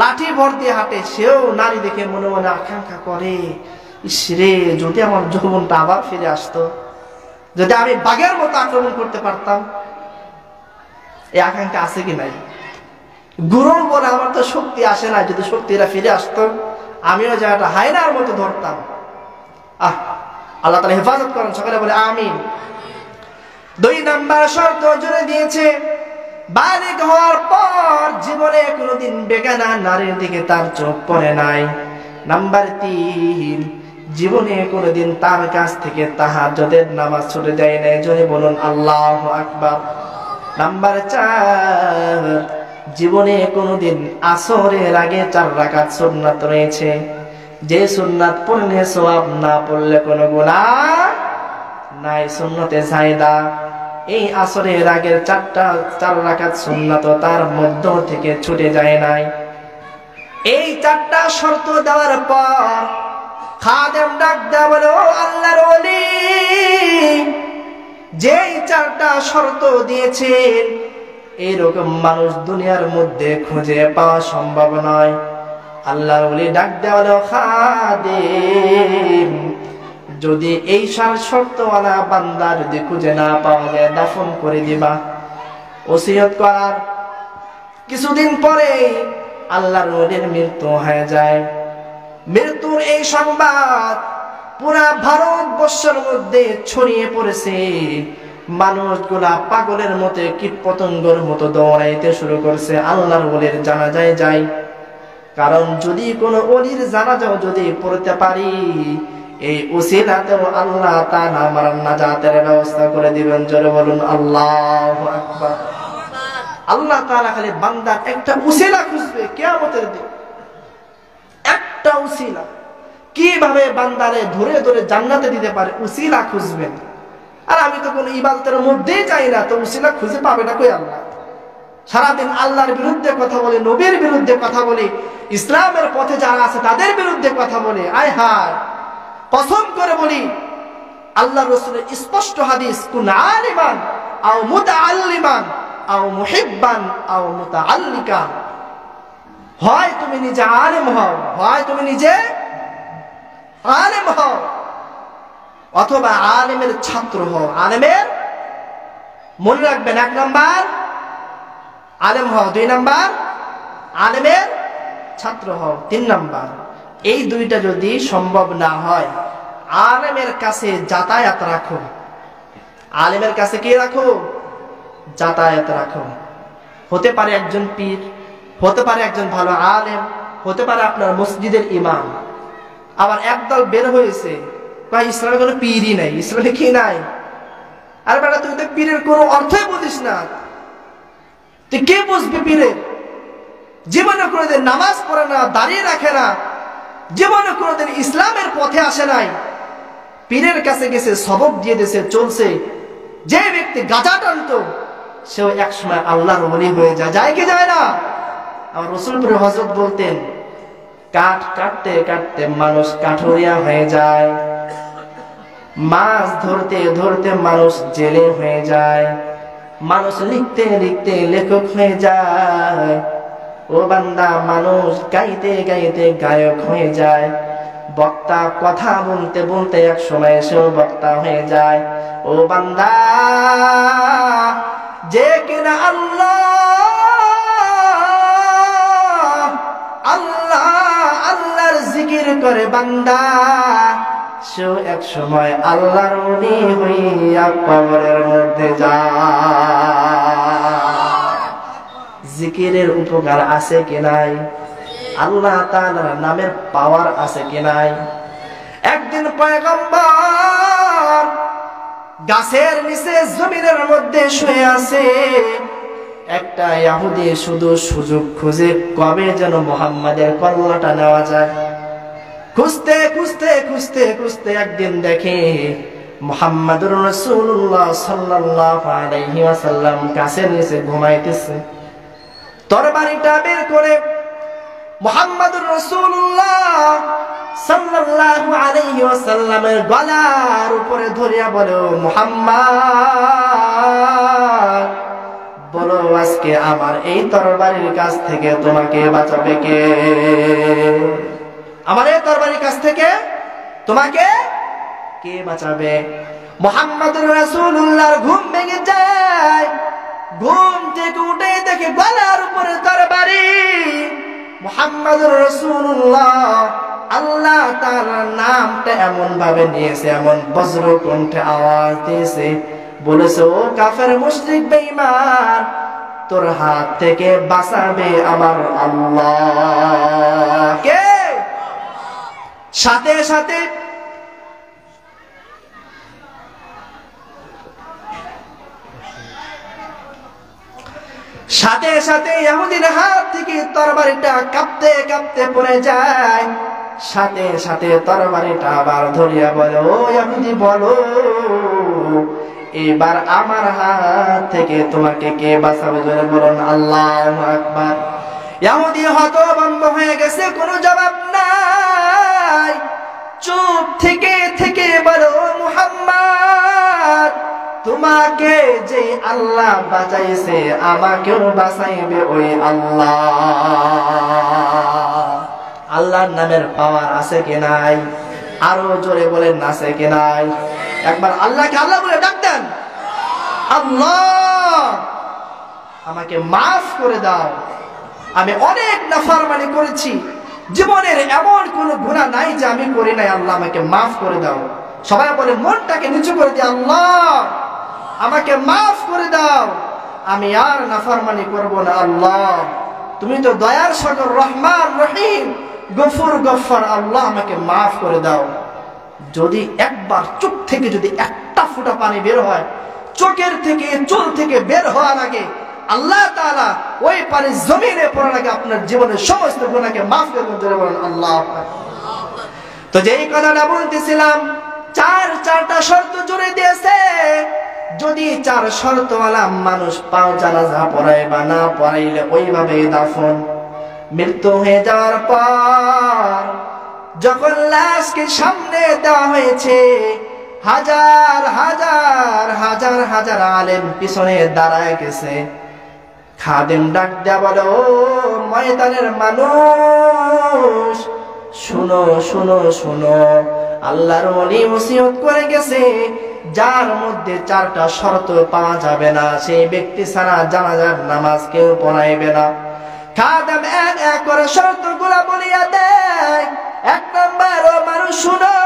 লাঠি ভর দিয়ে হাঁটে, সেও নারী দেখে মনে মনে আকাঙ্ক্ষা করে, ইসরে যদি আমার যৌবনটা আবার ফিরে আসতো, যদি আমি বাঘের মতো আক্রমণ করতে পারতাম। এই আকাঙ্ক্ষা আছে কি নাই? গুরুর বলে আমার তো শক্তি আসে না, যদি শক্তিটা ফিরে আসতো আমিও জায়গাটা হায়নার মতো ধরতাম। আল্লাহ তাআলা হেফাজত করেন, সকলে বলে আমিন। 2 নাম্বার শর্ত জুড়ে দিয়েছে, বালিগ হওয়ার পর জীবনে কোনোদিন বেগানা নারীর দিকে তার চোখ পড়ে নাই। নাম্বার 3, জীবনে কোনোদিন তার কাছ থেকে তাহাজ্জুদের নামাজ ছুটে যায় না, জোরে বলুন আল্লাহু আকবার। নাম্বার 4, জীবনে কোনোদিন আসরের আগে 4 রাকাত সুন্নাত রয়েছে, যে সুন্নাত পড়লে সওয়াব, না পড়লে কোনো গুনাহ নাই। সুন্নতে জায়েদা, এই আসরের আগের 4 রাকাত সুন্নাত তার মধ্য থেকে ছুটে যায় নাই। এই 4টা শর্ত দেওয়ার পর খাদেম ডাক দেয়া বলে, ও আল্লাহর ওলি, যেই 4টা শর্ত দিয়েছেন এইরকম মানুষ দুনিয়ার মধ্যে খুঁজে পাওয়া সম্ভব নয়। আল্লাহর ওলি ডাক দেয়া বলে, খাদেম, যদি এই 4 শর্তওয়ালা বান্দা যদি খুঁজে না পাওয়া যায়, দাফন করে দিবা। ওসিয়ত করার কিছুদিন পরে আল্লাহর ওলির মৃত্যু হয়ে যায়। মৃত্যুর এই সংবাদ পুরা ভারতবর্ষের মধ্যে ছড়িয়ে পড়েছে। মানুষগুলা পাগলের মতো, কীট পতঙ্গের মতো দৌড়াইতে শুরু করছে আল্লাহর ওলির জানাজায় যায়। কারণ যদি কোনো ওলির জানাজাও যদি পড়তে পারি, এই উসিলাতেও আল্লাহ তাআলা আমার নাজাতের ব্যবস্থা করে দিবেন, জোরে বলুন আল্লাহু আকবার। আল্লাহ তাআলা খালি বান্দার একটা উসিলা খুঁজবে কিয়ামতের দিন, একটা উসিলা। কিভাবে বান্দারে ধরে ধরে জান্নাতে দিতে পারে, উসিলা খুঁজবেন। আর আমি তো কোনো ইবাদতের মধ্যেই যাই না, তো উসিলা খুঁজে পাবে না কই আল্লাহ? সারাদিন আল্লাহর বিরুদ্ধে কথা বলে, নবীর বিরুদ্ধে কথা বলে, ইসলামের পথে যারা আছে তাদের বিরুদ্ধে কথা বলে। আয় হায়, কসম করে বলি, আল্লাহ রাসূলের স্পষ্ট হাদিস, কুন আলিমান আও মুতাআল্লিমান আও মুহিব্বান আও মুতাআল্লিকান, হয় তুমি নিজে আলেম হও, হয় তুমি নিজে আলেম হও, অথবা আলেমের ছাত্র হও। আলেমের, মনে রাখবেন, 1 নাম্বার আলেম হও, 2 নাম্বার আলেমের ছাত্র হও, 3 নাম্বার। এই 2টা যদি সম্ভব না হয়, আলেমের কাছে যাতায়াত রাখো। আলেমের কাছে কি রাখো? যাতায়াত রাখো। হতে পারে একজন পীর, হতে পারে একজন ভালো আলেম, হতে পারে আপনার মসজিদের ইমাম। আবার একদল বের হয়েছে, কয় ইসলামে কোনো পীরই নাই, ইসলামে কি নাই? আর বেটা, তুই তো পীরের কোনো অর্থই বুঝিস না, তুই কে বুঝবি পীরের? জীবনে কোনোদিন নামাজ পড়ে না, দাঁড়িয়ে রাখে না, জীবনে কোনোদিন ইসলামের পথে আসে নাই, পীরের কাছে গেছে, সবক দিয়ে দিয়েছে, চলছে। যে ব্যক্তি গাঁজা টানতো, সেও একসময় আল্লাহর ওলি হয়ে যায়, যায় কি যায় না? আমার রাসূলপুর হযরত বলতেন, কাঠ কাটতে কাটতে মানুষ কাঠুরিয়া হয়ে যায়, মাছ ধরতে ধরতে মানুষ জেলে হয়ে যায়, মানুষ লিখতে লিখতে লেখক হয়ে যায়। ও বান্দা, মানুষ গাইতে গাইতে গায়ক হয়ে যায়, বক্তা কথা বলতে বলতে এক সময় সেও বক্তা হয়ে যায়। ও বান্দা, যে কিনা আল্লাহ আল্লাহ আল্লাহর জিকির করে বান্দা, সেও এক সময় আল্লাহর ওলি হইয়া কবরের মধ্যে যায়। জিকিরের উপকার আছে কি নাই? আল্লাহ তাআলার নামের পাওয়ার আছে কি নাই? একদিন পয়গম্বর গাছের নিচে জমিনের মধ্যে শুয়ে আছে। একটা ইহুদি শুধু সুযোগ খুঁজে কবে যেন মুহাম্মাদের কল্লাটা নেওয়া যায়। খুঁজতে খুঁজতে খুঁজতে খুঁজতে একদিন দেখে মুহাম্মাদুর রাসূলুল্লাহ সাল্লাল্লাহু আলাইহি ওয়াসাল্লাম গাছের নিচে ঘুমাইতেছে। তরবারিটা বের করে মুহাম্মাদুর রাসূলুল্লাহ সাল্লাল্লাহু আলাইহি ওয়াসাল্লামের গলার উপরে ধরিয়া বলো, মুহাম্মদ, বলো আজকে আমার এই তরবারির কাছ থেকে তোমাকে বাঁচাবে কে? আমার এই তরবারির কাছ থেকে তোমাকে কে বাঁচাবে? মুহাম্মাদুর রাসূলুল্লাহর ঘুম ভেঙে যায়। ঘুম থেকে উঠে দেখে গলার উপরে তরবারি। মুহাম্মাদুর রাসূলুল্লাহ আল্লাহ তাআলার নামটা এমন ভাবে নিয়েছে, এমন বজ্র কণ্ঠে আওয়াজ দিয়েছে, বলেছে, ও কাফের মুশরিক বেঈমান, তোর হাত থেকে বাঁচাবে আমার আল্লাহ। কে? সাথে সাথে সাথে সাথে ইহুদির হাত থেকে তরবারিটা কাঁপতে কাঁপতে পড়ে যায়। সাথে সাথে তরবারিটা আবার ধরিয়া বলে, ও ইহুদি বলো, এবার আমার হাত থেকে তোমাকে কে বাঁচাবে? জোরে বলুন আল্লাহু আকবার। ইহুদি হতভম্ব হয়ে গেছে, কোনো জবাব নাই। চুপ থেকে থেকে বলো, মুহাম্মদ, তোমাকে যে আল্লাহ বাঁচাইছে আমাকেও বাঁচাইবে ওই আল্লাহ। আল্লাহর নামের পাওয়ার আছে কি নাই? আরো জোরে বলেন আছে কি নাই? একবার আল্লাহকে আল্লাহ বলে ডাক দেন, আল্লাহ আমাকে মাফ করে দাও, আমি অনেক নাফরমানি করেছি, জীবনের এমন কোন গুনাহ নাই যে আমি করি নাই, আল্লাহ আমাকে মাফ করে দাও। সবাই বলে মনটাকে নিচু করে দিয়ে, আল্লাহ আমাকে মাফ করে দাও, আমি আর নাফরমানি করব না। আল্লাহ তুমি তো দয়ার সাগর, রহমান রহিম, গফুর গফফার, আল্লাহ আমাকে মাফ করে দাও। যদি একবার চোখ থেকে যদি একটা ফোঁটা পানি বের হয়, চোখের থেকে চুল থেকে বের হওয়ার আগে আল্লাহ তাআলা ওই পানি জমিনে পড়ার আগে আপনার জীবনের সমস্ত গুনাহকে মাফ করে দেবেন। বলেন আল্লাহ। তো যেই কথাটা বলতেছিলাম, চারটা শর্ত জুড়ে দিয়েছে। যদি 4 শর্তওয়ালা মানুষ পাও জানাজা পড়ায় বা না পড়াইলে ওইভাবে দাফন, মৃত্যু হয়ে যাওয়ার পর যখন লাশকে সামনে দেওয়া হয়েছে, হাজার হাজার হাজার হাজার আলেম পিছনে দাঁড়ায় গেছে। খাদেম ডাক দেয়া বলে, ও ময়দানের মানুষ, শুনো শুনো শুনো, আল্লাহর ওলি ওসিয়ত করে গেছে, যার মধ্যে 4টা শর্ত পাওয়া যাবে না সেই ব্যক্তি ছাড়া জানাজার নামাজ কেউ পড়াইবে না। খাদেম এক এক করে শর্তগুলো বলিয়া দেয়। 1 নাম্বার, ও মানুষ শুনো,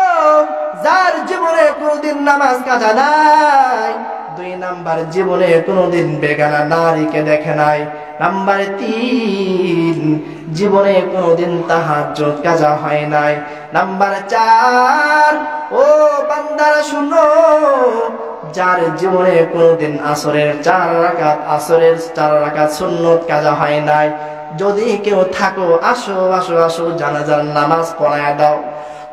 যার জীবনে কোনদিন নামাজ কাজা নাই। 2 নাম্বার, জীবনে কোনদিন বেগানা নারীকে দেখে নাই। নাম্বার 3, জীবনে কোনদিন তাহাজ্জুদ কাজা হয় নাই। নাম্বার 4, ও বান্দারা শুনো, যার জীবনে কোনদিন আসরের 4 রাকাত সুন্নত কাজা হয় নাই। যদি কেউ থাকো, আসো আসো আসো, জানাজার নামাজ পড়ায় দাও।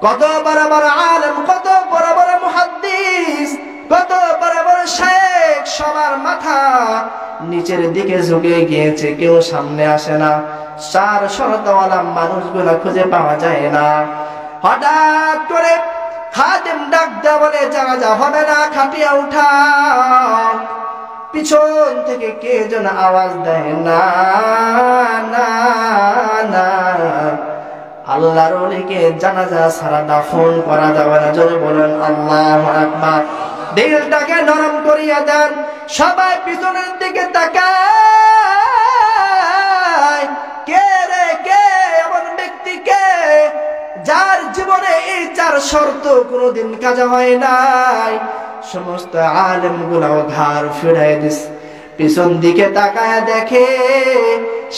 কত বড় বড় আলেম, কত বড় বড় মুহাদ্দিস, কত বড় বড় শেখ, সবার মাথা নিচের দিকে ঝুঁকে গিয়েছে, কেউ সামনে আসে না। 4 শর্তওয়ালা মানুষগুলা খুঁজে পাওয়া যায় না। হঠাৎ করে খাদেম ডাক দেয়া বলে, জানাজা হবে না, খাটিয়া উঠাও। পিছন থেকে কে যেন আওয়াজ দেয়, না না না, আল্লাহর ওলিকে জানাজা ছাড়া দাফন করা যাবে না। জোরে বলেন আল্লাহু আকবার। দিলটাকে নরম করিয়া দেন। সবাই পিছনের দিকে তাকায়, কে রে, কে এমন ব্যক্তি, কে যার জীবনে এই 4 শর্ত কোনোদিন কাজা হয় নাই? সমস্ত আলেম গুলাও ঘাড় ফিরাই দিস, পিছন দিকে তাকায় দেখে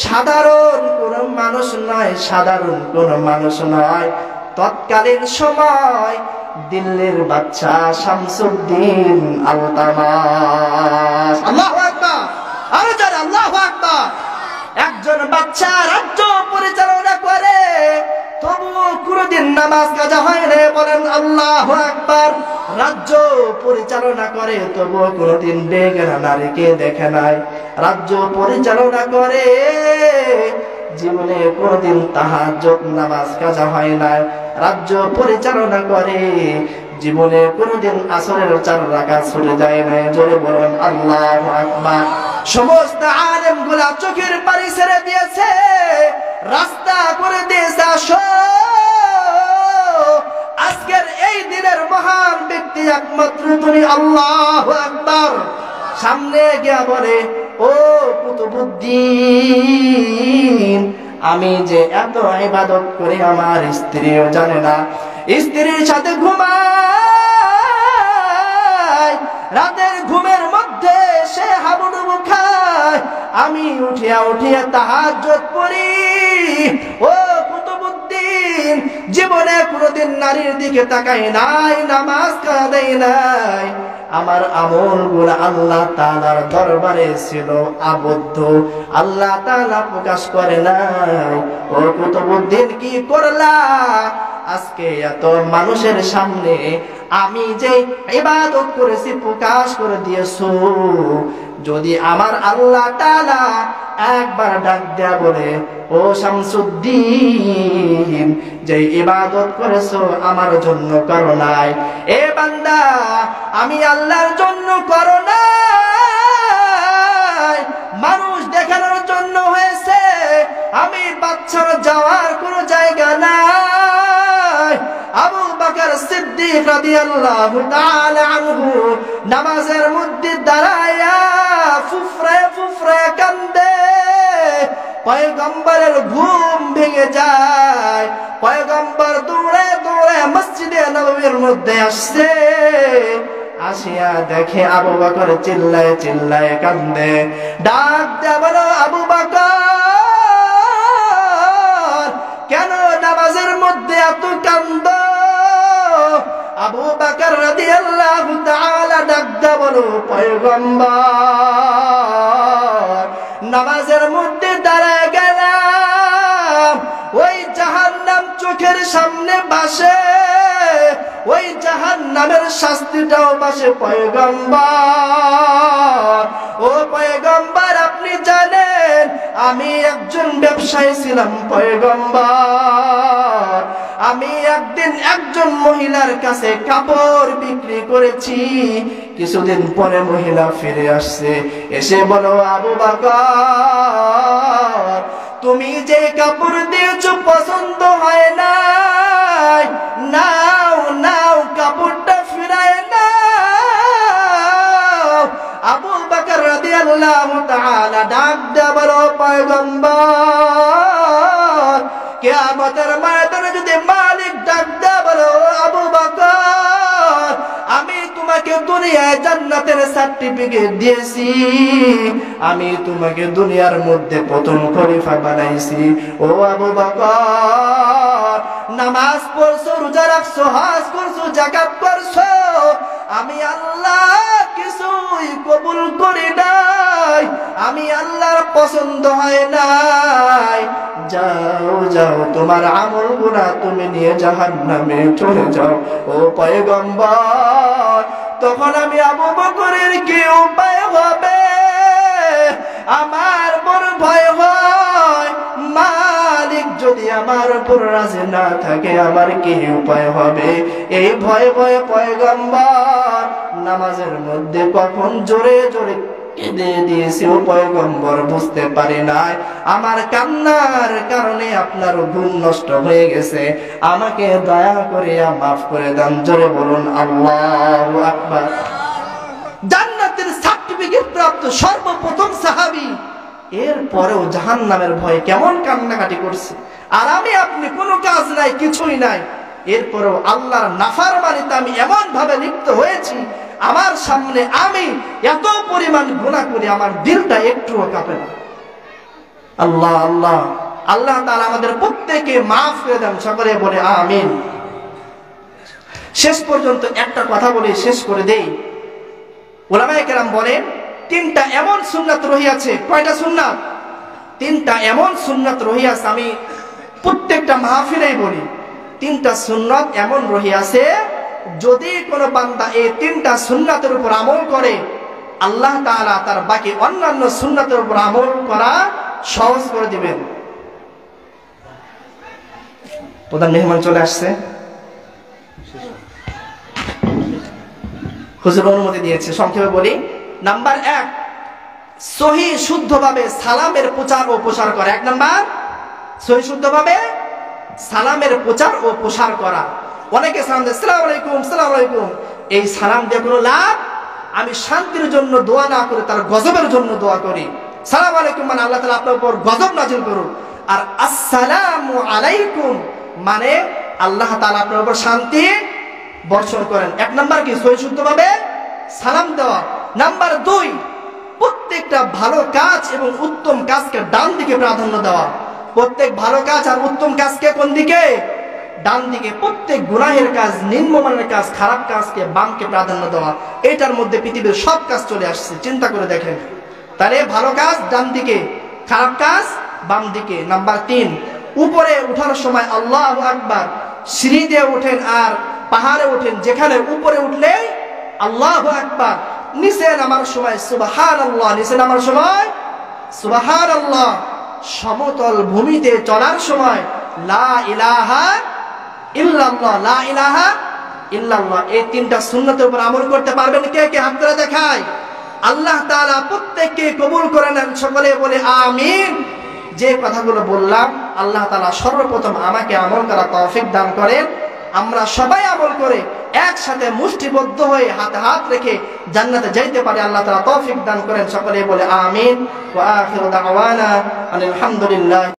সাধারণ কোন মানুষ নয়, সাধারণ কোন মানুষ নয়। তৎকালীন সময় দিল্লির বাদশা শামসুদ্দিন আলতামাস, আল্লাহু আকবার, আরো যারা আল্লাহু আকবার, একজন বাদশা রাজ্য পরিচালনা করে, তবুও কোনদিন নামাজ কাজা হয় না। বলেন আল্লাহু আকবার। রাজ্য পরিচালনা করে, তবুও কোনদিন বেগানা নারীকে দেখে নাই। রাজ্য পরিচালনা করে, জীবনে কোনদিন তাহাজ্জুদ নামাজ কাজা হয় নাই। রাজ্য পরিচালনা করে, জীবনে কোনদিন আসরের 4 রাকাত ছুটে যায় নাই। জোরে বলেন আল্লাহু আকবার। সমস্ত আলেম গুলা চোখের পানি ছেড়ে দিয়েছে, রাস্তা করে দিয়েছে, আসো আজকের এই দিনের মহান ব্যক্তি একমাত্র তুমি, আল্লাহু আকবার। সামনে গিয়া বলে, ও কুতুবুদ্দিন, আমি যে এত ইবাদত করি আমার স্ত্রীও জানে না, স্ত্রীর সাথে ঘুমায়, রাতের ঘুমের মধ্যে সে হাবুডুবু খায়, আমি উঠিয়া উঠিয়া তাহাজ্জুদ পড়ি। ও কুতুবুদ্দিন, জীবনে কোনোদিন নারীর দিকে তাকাই নাই, নামাজ কাঁদাই নাই। আমার আমলগুলো আল্লাহ তাআলার দরবারে ছিল আবদ্ধ, আল্লাহ তাআলা প্রকাশ করে নাই। ও কুতুবউদ্দিন কি করলা? আজকে এত মানুষের সামনে আমি যে ইবাদত করেছি প্রকাশ করে দিয়েছো। যদি আমার আল্লাহ তাআলা একবার ডাক দেয়া বলে, ও শামসুদ্দিন, যে ইবাদত করেছো আমার জন্য করো নাই, এ বান্দা আমি আল্লাহর জন্য করো নাই, মানুষ দেখানোর জন্য হয়েছে, আমি বাচ্চার যাওয়ার কোনো জায়গা নাই। আবু বকর সিদ্দিক রাদিয়াল্লাহু তাআলা আনহু নামাজের মধ্যে দাঁড়ায়া ফুফরে ফুফরে কান্দে। পয়গম্বরের ঘুম ভেঙে যায়। পয়গম্বর দৌড়ে দৌড়ে মসজিদে নববীর মধ্যে আসছে। আসিয়া দেখে আবু বকর চিল্লায় চিল্লায় কান্দে। ডাক দেয়া বলো, আবু বকর কেন নামাজের মধ্যে এত কান্দো? আবু বকর রাদিয়াল্লাহু তাআলা ডাক দেয়া বলো, পয়গম্বর নামাজের মধ্যে দাঁড়ায় গেলাম, ওই জাহান্নাম চোখের সামনে বাসে, ওই জাহান্নামের শাস্তিটাও বাসে। পয়গম্বর, ও পয়গম্বর আপনি জানেন আমি একজন ব্যবসায়ী ছিলাম। পয়গম্বর আমি একদিন একজন মহিলার কাছে কাপড় বিক্রি করেছি। কিছুদিন পরে মহিলা ফিরে আসছে, এসে বলো, আবু বকর তুমি যে কাপড় দিয়েছো পছন্দ হয় নাই, নাও নাও কাপড়টা ফিরায় নাও। আবু বকর রাদিয়াল্লাহু তাআলা ডাক দেয়া বলো, পয়গম্বর কিয়ামতের ময়দানে যদি মালিক ডাক দেয়া বলো, আবু বকর আমি তোমাকে দুনিয়ায় জান্নাতের সার্টিফিকেট দিয়েছি, আমি তোমাকে দুনিয়ার মধ্যে প্রথম খলিফা বানাইছি। ও আবু বকর নামাজ পড়ছো, রোজা রাখছো, হজ করছো, যাকাত করছো, আমি আল্লাহ কিছুই কবুল করি নাই, আমি আল্লাহর পছন্দ হয় নাই। যাও যাও তোমার আমলগুলো তুমি নিয়ে জাহান্নামে চলে যাও। ও পয়গম্বর তখন আমি আবু বকরের কি উপায় হবে? আমার বড় ভয় হয়, মালিক যদি আমার উপর রাজি না থাকে আমার কি উপায় হবে? এই ভয়ে ভয়ে পয়গম্বর নামাজের মধ্যে কখন জোরে জোরে কেঁদে দিয়েছি। ও পয়গম্বর বুঝতে পারি নাই আমার কান্নার কারণে আপনার ঘুম নষ্ট হয়ে গেছে, আমাকে দয়া করে মাফ করে দেন। জোরে বলুন আল্লাহু আকবার। জান্নাতের সার্টিফিকেট প্রাপ্ত সর্বপ্রথম সাহাবী, এরপরেও জাহান্নামের ভয়ে কেমন কান্নাকাটি করছে। আর আমি আপনি কোনো কাজ নাই, কিছুই নাই, এরপরেও আল্লাহর নাফরমানিতে আমি এমন ভাবে লিপ্ত হয়েছি, আমার সামনে আমি এত পরিমাণ গুনাহ করি আমার দিলটা একটুও কাঁপে না। আল্লাহ আল্লাহ আল্লাহ তাআলা আমাদের প্রত্যেককে মাফ করে দেন, সকলে বলে আমিন। শেষ পর্যন্ত একটা কথা বলে শেষ করে দেই। উলামায়ে কেরাম বলেন তিনটা এমন সুন্নাত রহিয়াছে। কয়টা সুন্নাত? তিনটা এমন সুন্নাত রহিয়াছে, আমি প্রত্যেকটা মাহফিলেই বলি, তিনটা সুন্নাত এমন রহিয়াছে যদি কোনো বান্দা এই তিনটা সুন্নাতের উপর আমল করে, আল্লাহ তাআলা তার বাকি অন্যান্য সুন্নাতের উপর আমল করা সহজ করে দিবেন। প্রধান মেহমান চলে আসছে, হুজুর অনুমতি দিয়েছে, সংক্ষেপে বলি। নাম্বার 1, সহি শুদ্ধভাবে সালামের প্রচার ও প্রসার করা। 1 নাম্বার, সহি শুদ্ধভাবে সালামের প্রচার ও প্রসার করা। অনেকে সালাম দেয় আসসালামু আলাইকুম আসসালামু আলাইকুম, এই সালাম দিয়ে কোনো লাভ? আমি শান্তির জন্য দোয়া না করে তার গজবের জন্য দোয়া করি। সালাম আলাইকুম মানে আল্লাহ তাআলা আপনার উপর গজব নাযিল করুন, আর আসসালামু আলাইকুম মানে আল্লাহ তাআলা আপনার উপর শান্তি বর্ষণ করেন। 1 নাম্বার কি? সহি শুদ্ধভাবে সালাম দেওয়া। নাম্বার 2, প্রত্যেকটা ভালো কাজ এবং উত্তম কাজকে ডান দিকে প্রাধান্য দেওয়া। প্রত্যেক ভালো কাজ আর উত্তম কাজকে কোন দিকে? ডান দিকে প্রত্যেক গুনাহের কাজ, নিম্নমানের কাজ, খারাপ কাজকে বামকে প্রাধান্য দেওয়া, এটার মধ্যে পৃথিবীর সব কাজ চলে আসছে। চিন্তা করে দেখেন, তাহলে ভালো কাজ ডান দিকে, খারাপ কাজ বাম দিকে। নাম্বার 3, উপরে উঠার সময় আল্লাহু আকবার, সিঁড়ি দিয়ে ওঠেন আর পাহাড়ে ওঠেন, যেখানে উপরে উঠলে আল্লাহু আকবার, নিচে নামার সময় সুবহানাল্লাহ, নিচে নামার সময় সুবহানাল্লাহ, সমতল ভূমিতে চলার সময় লা ইলাহা ইল্লাল্লাহ, লা ইলাহা ইল্লাল্লাহ। এই 3টা সুন্নতের উপর আমল করতে পারবেন কে কে? হাত তুলে দেখায়। আল্লাহ তাআলা প্রত্যেককে কবুল করে নেন, সকলে বলে আমিন। যে কথাগুলো বললাম আল্লাহ তাআলা সর্বপ্রথম আমাকে আমল করা তৌফিক দান করেন। আমরা সবাই আমল করে একসাথে মুষ্টিবদ্ধ হয়ে হাতে হাত রেখে জান্নাতে যাইতে পারে আল্লাহ তাআলা তৌফিক দান করেন। সকলে বলে আমিন। ওয়া আখিরু দাওয়ানা আলহামদুলিল্লাহ।